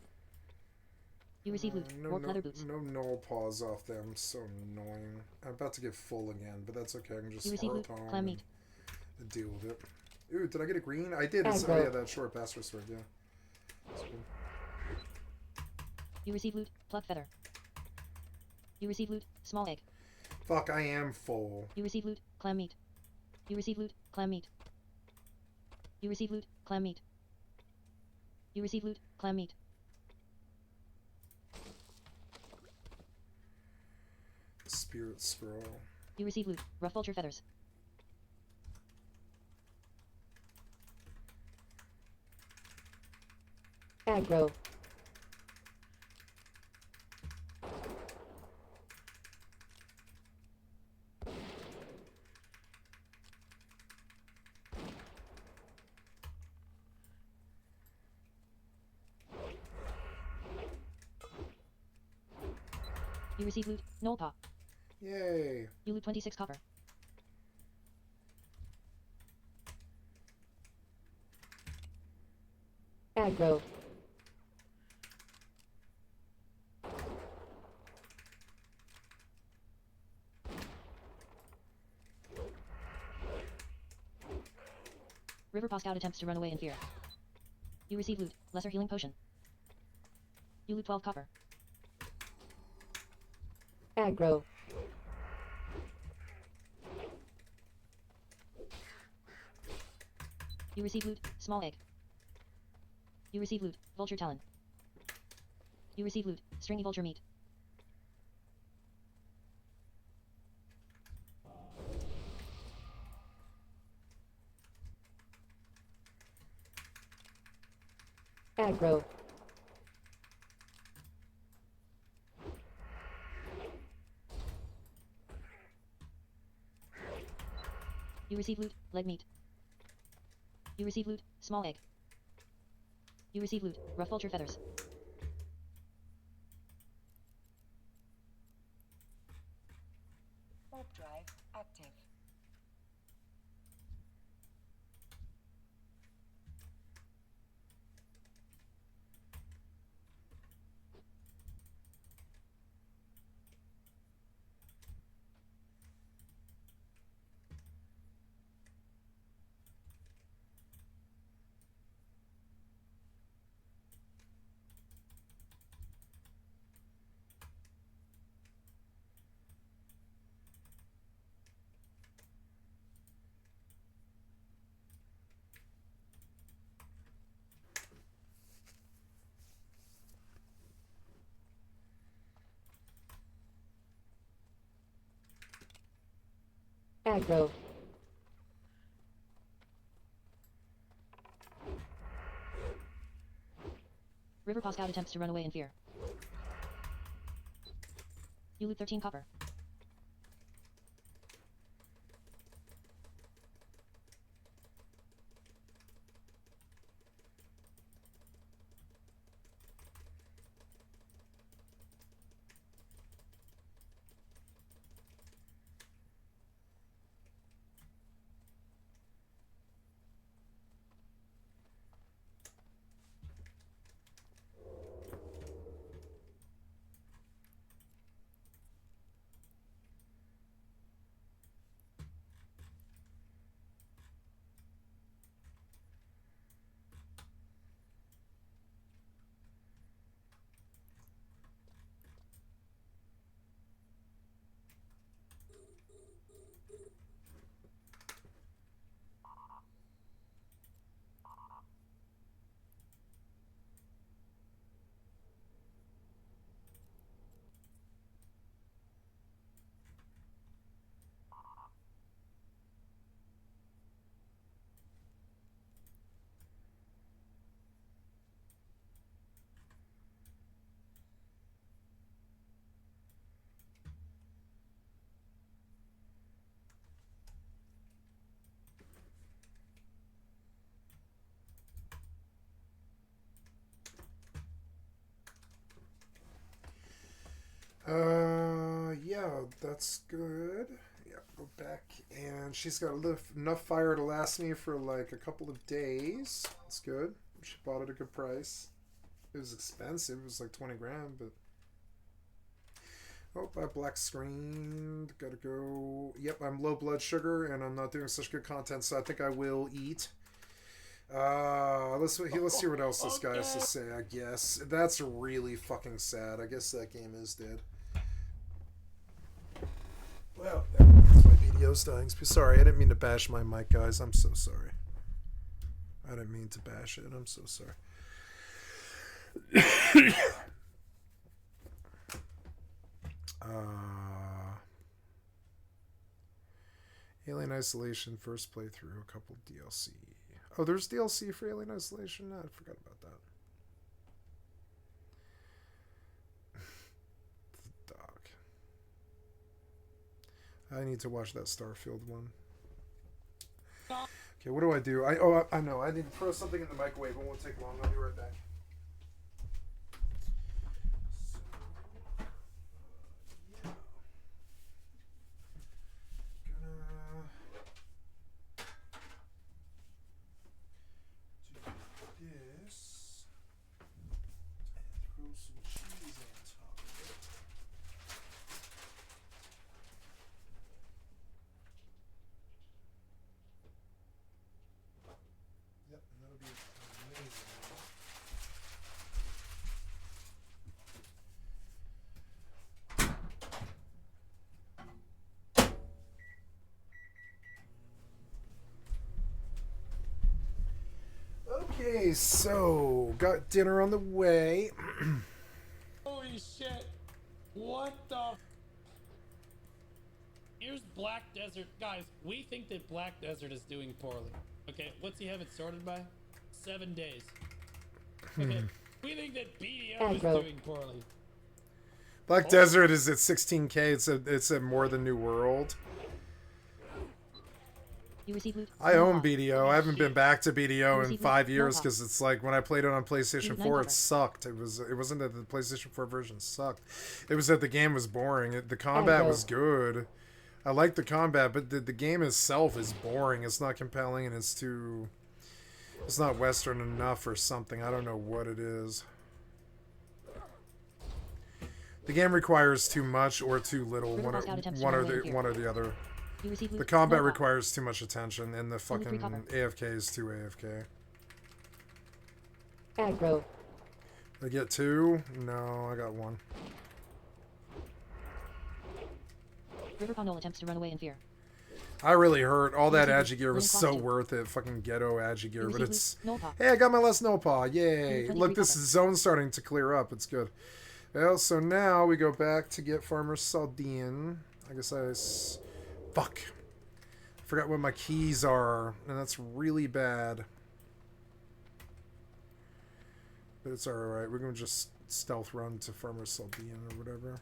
You receive loot, warped leather boots. No null paws off them. So annoying. I'm about to get full again, but that's okay. I can just You receive loot, harp clam meat. and deal with it. Ooh, did I get a green? I did. It's, oh yeah, that short bastard sword, yeah. That's good. You receive loot, plug feather. You receive loot, small egg. Fuck, I am full. You receive loot, clam meat. You receive loot, clam meat. You receive loot, clam meat. You receive loot, clam meat. Spirit scroll. You receive loot, rough vulture feathers. Aggro. You receive loot, Knoll Paw. Yay. You loot 26 copper. Aggro. River Paw Scout attempts to run away in fear. You receive loot, lesser healing potion. You loot 12 copper. Aggro. You receive loot, small egg. You receive loot, vulture talon. You receive loot, stringy vulture meat. Aggro. You receive loot, leg meat. You receive loot, small egg. You receive loot, rough vulture feathers. Warp drive active. Aggro. River Paw Scout attempts to run away in fear. You loot 13 copper. Yeah, that's good. Yeah, go back, and she's got enough fire to last me for like a couple of days. That's good. She bought it at a good price. It was expensive. It was like 20 grand, but... Oh, I black screened. Gotta go. Yep, I'm low blood sugar, and I'm not doing such good content, so I think I will eat. Let's see what else this guy has to say, I guess. That's really fucking sad. I guess that game is dead. Well, that's my video's dying. Sorry, I didn't mean to bash my mic, guys. I'm so sorry. I didn't mean to bash it. I'm so sorry. Alien Isolation first playthrough, a couple DLC. Oh, there's DLC for Alien Isolation? I forgot about that. Doc. I need to watch that Starfield one. Okay, what do? I know. I need to throw something in the microwave. It won't take long. I'll be right back. Okay, so got dinner on the way. Holy shit! What the? Here's Black Desert, guys. We think that Black Desert is doing poorly. Okay, what's he have it sorted by? 7 days. Okay, we think that BDO is doing poorly. Black Desert is at 16K. It's a more than New World. You receive loot. I own BDO. I haven't been back to BDO in 5 years because it's like when I played it on PlayStation 4, it sucked. It wasn't that the PlayStation 4 version sucked. It was that the game was boring. The combat was good. I like the combat, but the game itself is boring. It's not compelling, and it's not Western enough or something. I don't know what it is. The game requires too much or too little. One or the other. The combat requires too much attention, and the fucking AFK is too AFK. Aggro. I get 2? No, I got 1. River Condole attempts to run away in fear. I really hurt. All that agi gear was so worth it. Fucking ghetto agi gear, but it's... Hey, I got my last Nopa. Yay. Look, this zone's starting to clear up. It's good. Well, so now we go back to get Farmer Saldian. I guess fuck. I forgot what my keys are, and that's really bad. But it's alright. We're going to just stealth run to Farmer Saldian or whatever.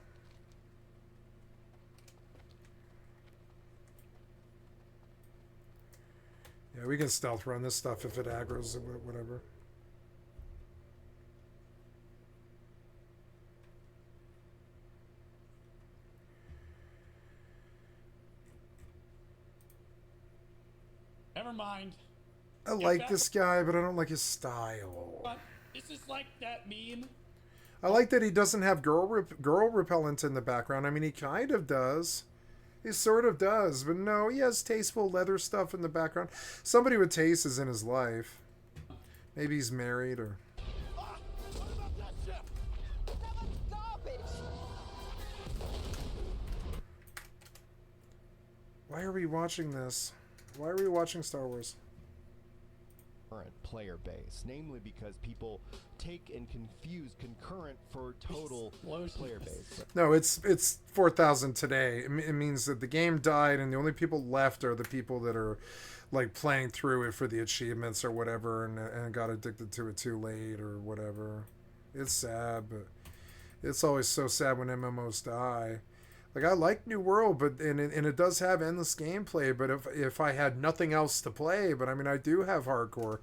Yeah, we can stealth run this stuff if it aggroes or whatever. Never mind. I like this guy, but I don't like his style. What? This is like that meme. I like that he doesn't have girl repellent in the background. I mean, he kind of does. He sort of does, but no, he has tasteful leather stuff in the background. Somebody with taste is in his life. Maybe he's married or... Why are we watching this? Why are we watching Star Wars? Current player base, namely because people take and confuse concurrent for total player base. No, it's 4,000 today. It means that the game died and the only people left are the people that are like playing through it for the achievements or whatever and got addicted to it too late or whatever. It's sad, but it's always so sad when MMOs die. Like, I like New World, but and it does have endless gameplay, but if I had nothing else to play, but I mean, I do have Hardcore,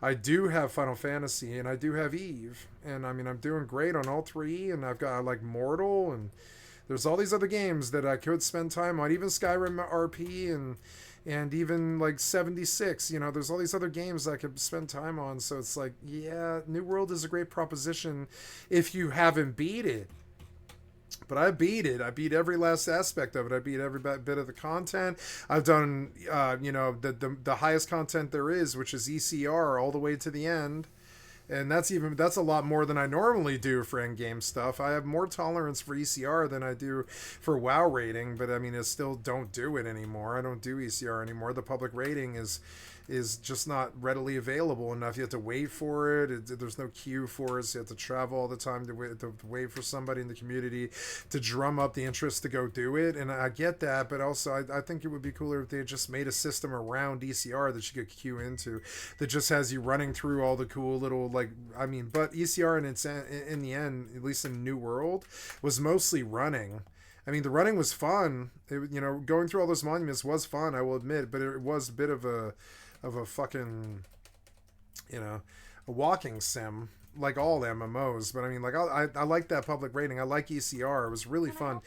I do have Final Fantasy, and I do have EvE, and I mean, I'm doing great on all 3, and I've got, like, Mortal, and there's all these other games that I could spend time on, even Skyrim RP, and even, like, 76, you know, there's all these other games I could spend time on, so it's like, yeah, New World is a great proposition if you haven't beat it. But I beat it. I beat every last aspect of it. I beat every bit of the content. I've done, you know, the highest content there is, which is ECR, all the way to the end. And that's a lot more than I normally do for endgame stuff. I have more tolerance for ECR than I do for WoW rating, but I mean, I still don't do it anymore. I don't do ECR anymore. The public rating is is just not readily available enough. You have to wait for it. There's no queue for it. So you have to travel all the time to wait for somebody in the community to drum up the interest to go do it. And I get that, but also I think it would be cooler if they just made a system around ECR that you could queue into that just has you running through all the cool little, like, I mean, but ECR in the end, at least in New World, was mostly running. I mean, the running was fun. Going through all those monuments was fun, I will admit, but it was a bit of a fucking, a walking sim, like all MMOs. But I mean, like, I like that public rating. I like ECR. It was really fun.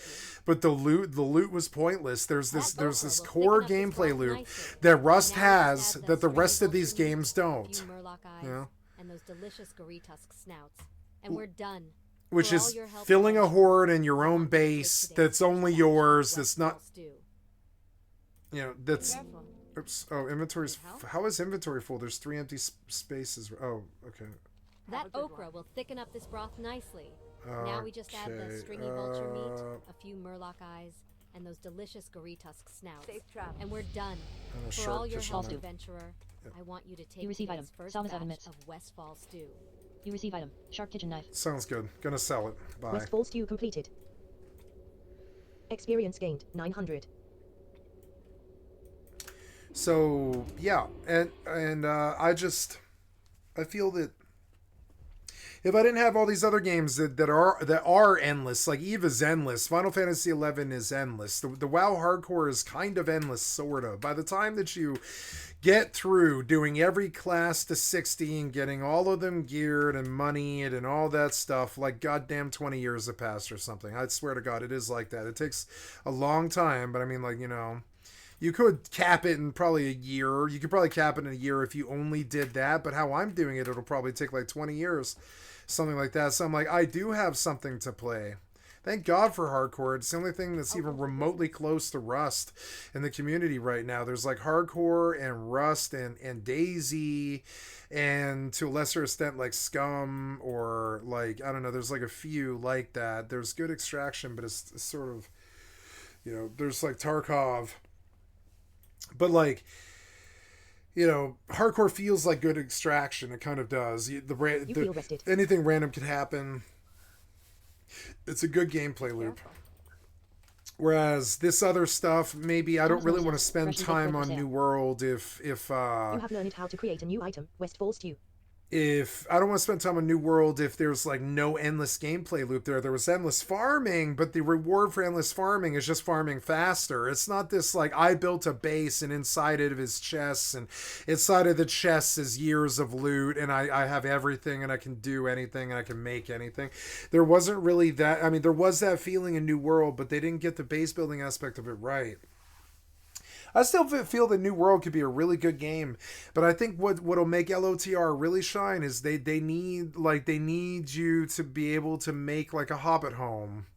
But the loot was pointless. There's this core gameplay loop that Rust has that the rest of these games don't. And those delicious Goritusk snouts. And we're done. Which is filling a horde in your own base that's only yours. That's not, that's, oops. Oh, inventory's, how is inventory full? There's 3 empty spaces. Oh, okay. That okra will thicken up this broth nicely. Now we just add the stringy vulture meat, a few murloc eyes, and those delicious Goritusk snouts. And we're done. For all your help, adventurer, I want you to take today's first batch of Westfall stew. You receive item. Sharp kitchen knife. Sounds good. Gonna sell it. Bye. Westfall stew completed. Experience gained 900. So yeah, and I feel that if I didn't have all these other games that are endless, like EVE is endless, Final Fantasy XI is endless, the WoW hardcore is kind of endless, sort of. By the time that you get through doing every class to 60 and getting all of them geared and moneyed and all that stuff, like goddamn 20 years have passed or something. I swear to God, it is like that. It takes a long time, but I mean, like, you could cap it in probably a year. You could probably cap it in a year if you only did that, but how I'm doing it, it'll probably take like 20 years, something like that. So I'm like, I do have something to play. Thank God for hardcore. It's the only thing that's even remotely close to Rust in the community right now. There's like hardcore and Rust and Daisy, and to a lesser extent like Scum, or like, I don't know, there's like a few like that. There's good Extraction, but it's sort of, there's like Tarkov. But like, hardcore feels like good Extraction. It kind of does. Anything random could happen. It's a good gameplay loop. Whereas this other stuff, maybe I don't really want to spend time on New World if you have learned how to create a new item, Westfall stew. If I don't want to spend time on New World if there's like no endless gameplay loop there. There was endless farming, but the reward for endless farming is just farming faster. It's not this like I built a base and inside it is chests, and inside of the chests is years of loot, and I have everything and I can do anything and I can make anything. There wasn't really that. I mean, there was that feeling in New World, but they didn't get the base building aspect of it right. I still feel the New World could be a really good game, but I think what'll make LOTR really shine is they need you to be able to make like a Hobbit home,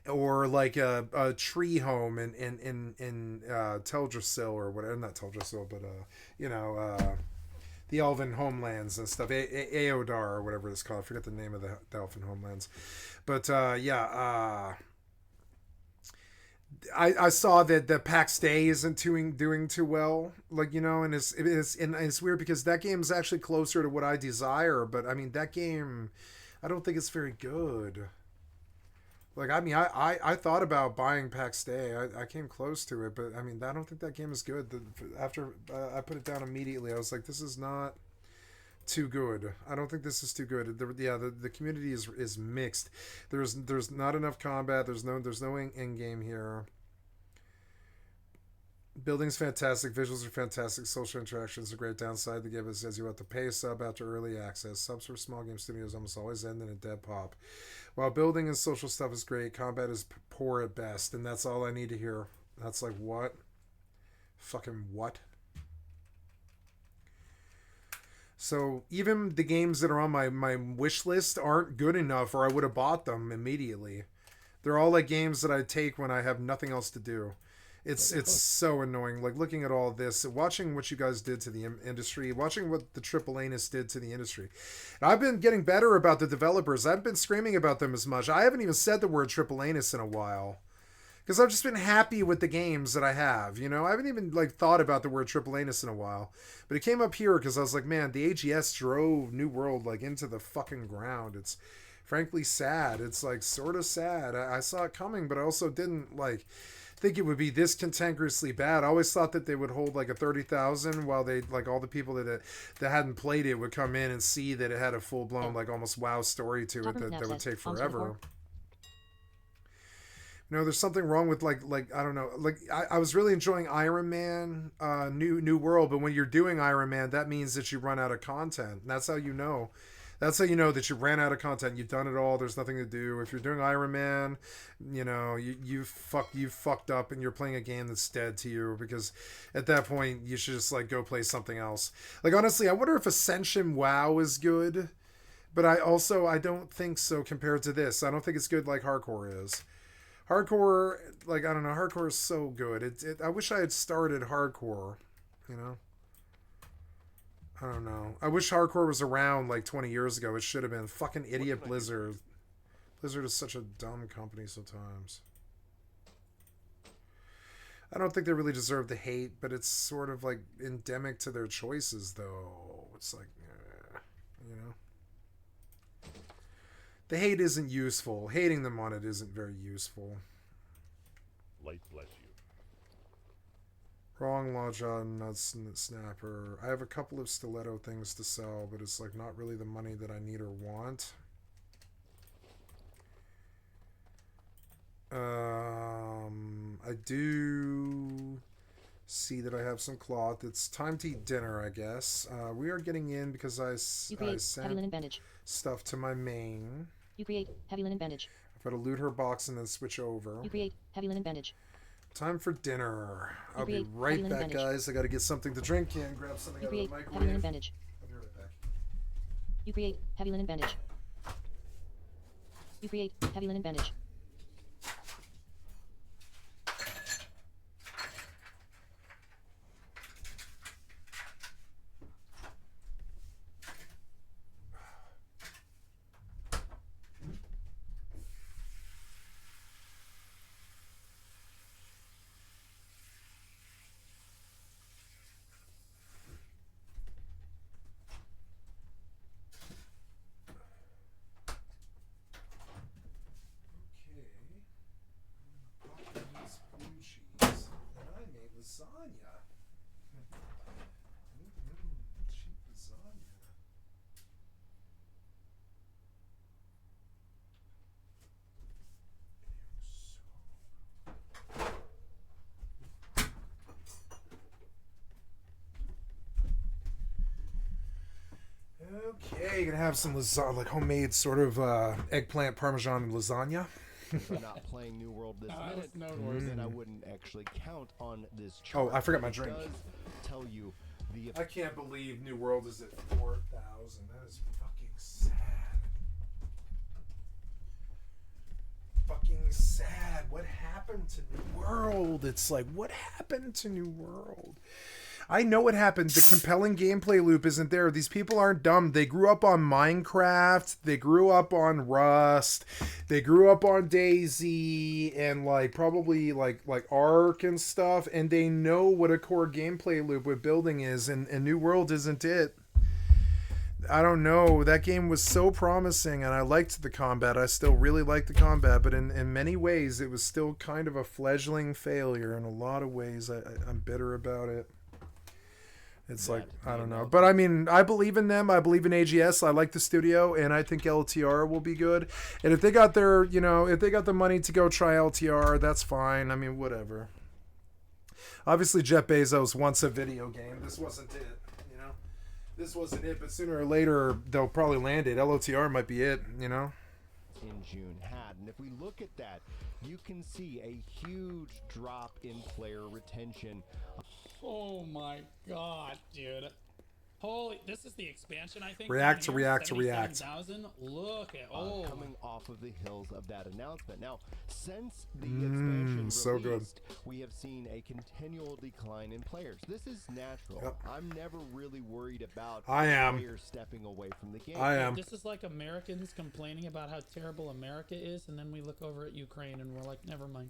or like a tree home in Teldrassil or whatever, not Teldrassil, but the Elven homelands and stuff, Eodar or whatever it's called. I forget the name of the Elven homelands, but I saw that PAX Day isn't doing too well, like, and it's weird because that game is actually closer to what I desire, but I mean, that game, I don't think it's very good. Like, I mean, I thought about buying PAX Day. I came close to it, but I mean, I don't think that game is good. After I put it down immediately, I was like, this is not too good. I don't think this is too good. The community is mixed. There's not enough combat. There's no end game here. Building's fantastic. Visuals are fantastic. Social interactions are a great downside. The give us says you have to pay a sub after early access. Subs for small game studios almost always end in a dead pop. While building and social stuff is great, combat is poor at best, and that's all I need to hear. That's like, what? Fucking what? So even the games that are on my wish list aren't good enough, or I would have bought them immediately. They're all like games that I take when I have nothing else to do. It's so annoying. Like, looking at all this, watching what you guys did to the industry, watching what the Triple Anus did to the industry. And I've been getting better about the developers. I've been screaming about them as much. I haven't even said the word Triple Anus in a while. Because I've just been happy with the games that I have, you know? I haven't even, like, thought about the word triple A-ness in a while. But it came up here because I was like, man, the AGS drove New World, like, into the fucking ground. It's frankly sad. It's, like, sort of sad. I saw it coming, but I also didn't, like, think it would be this cantankerously bad. I always thought that they would hold, like, a 30,000 while they, like, all the people that hadn't played it would come in and see that it had a full-blown, like, almost WoW story to it that would take forever. No, there's something wrong with like I don't know. Like I was really enjoying Iron Man, New World, but when you're doing Iron Man, that means that you run out of content. And that's how you know. That's how you know that you ran out of content. You've done it all. There's nothing to do. If you're doing Iron Man, you know, you fucked up and you're playing a game that's dead to you, because at that point you should just like go play something else. Like honestly, I wonder if Ascension WoW is good, but I don't think so compared to this. I don't think it's good like Hardcore is. Hardcore, like, I don't know, Hardcore is so good. I wish I had started Hardcore, you know? I don't know. I wish Hardcore was around, like, 20 years ago. It should have been. Fucking idiot Blizzard. Blizzard is such a dumb company sometimes. I don't think they really deserve the hate, but it's sort of, like, endemic to their choices, though. It's like, you know? The hate isn't useful. Hating them on it isn't very useful. Light bless you. Wrong Lodja, Nuts Snapper. I have a couple of stiletto things to sell, but it's like not really the money that I need or want. I do see that I have some cloth. It's time to eat dinner, I guess. We are getting in because I sent stuff to my main. You create heavy linen bandage. I've got to loot her box and then switch over. You create heavy linen bandage. Time for dinner. I'll be right back, guys. I got to get something to drink and grab something out of the microwave. Heavy linen bandage. I'll be right back. You create heavy linen bandage. You create heavy linen bandage. Lasagna. Cheap lasagna. Okay, gonna have some lasagna, like homemade sort of eggplant parmesan lasagna. If we're not playing New World this minute, then I wouldn't actually count on this chart. Oh, I forgot my drink. It does tell you the. I can't believe New World is at 4,000. That is fucking sad. Fucking sad. What happened to New World? It's like, what happened to New World? I know what happened. The compelling gameplay loop isn't there. These people aren't dumb. They grew up on Minecraft. They grew up on Rust. They grew up on DayZ and like probably like Ark and stuff. And they know what a core gameplay loop with building is. And New World isn't it. I don't know. That game was so promising and I liked the combat. I still really like the combat. But in many ways, it was still kind of a fledgling failure. In a lot of ways, I'm bitter about it. It's like, I don't know. But I mean, I believe in them. I believe in AGS. I like the studio, and I think LTR will be good. And if they got their, you know, if they got the money to go try LTR, that's fine. I mean, whatever. Obviously, Jeff Bezos wants a video game. This wasn't it, you know? This wasn't it, but sooner or later, they'll probably land it. LOTR might be it, you know? In June had. And if we look at that, you can see a huge drop in player retention. Oh my god, dude. Holy, this is the expansion, I think. React to react to react. 77,000. Look at, coming off of the hills of that announcement. Now, since the expansion so released, good. we have seen a continual decline in players. This is natural. Yep. I'm never really worried about players stepping away from the game. I am. This is like Americans complaining about how terrible America is, and then we look over at Ukraine and we're like, never mind.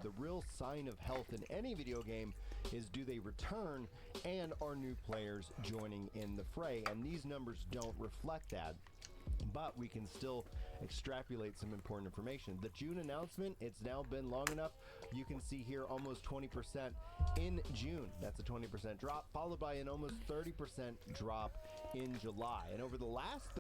The real sign of health in any video game is do they return and are new players joining in the fray, and these numbers don't reflect that. But we can still extrapolate some important information. The June announcement, it's now been long enough. You can see here almost 20% in June. That's a 20% drop, followed by an almost 30% drop in July. And over the last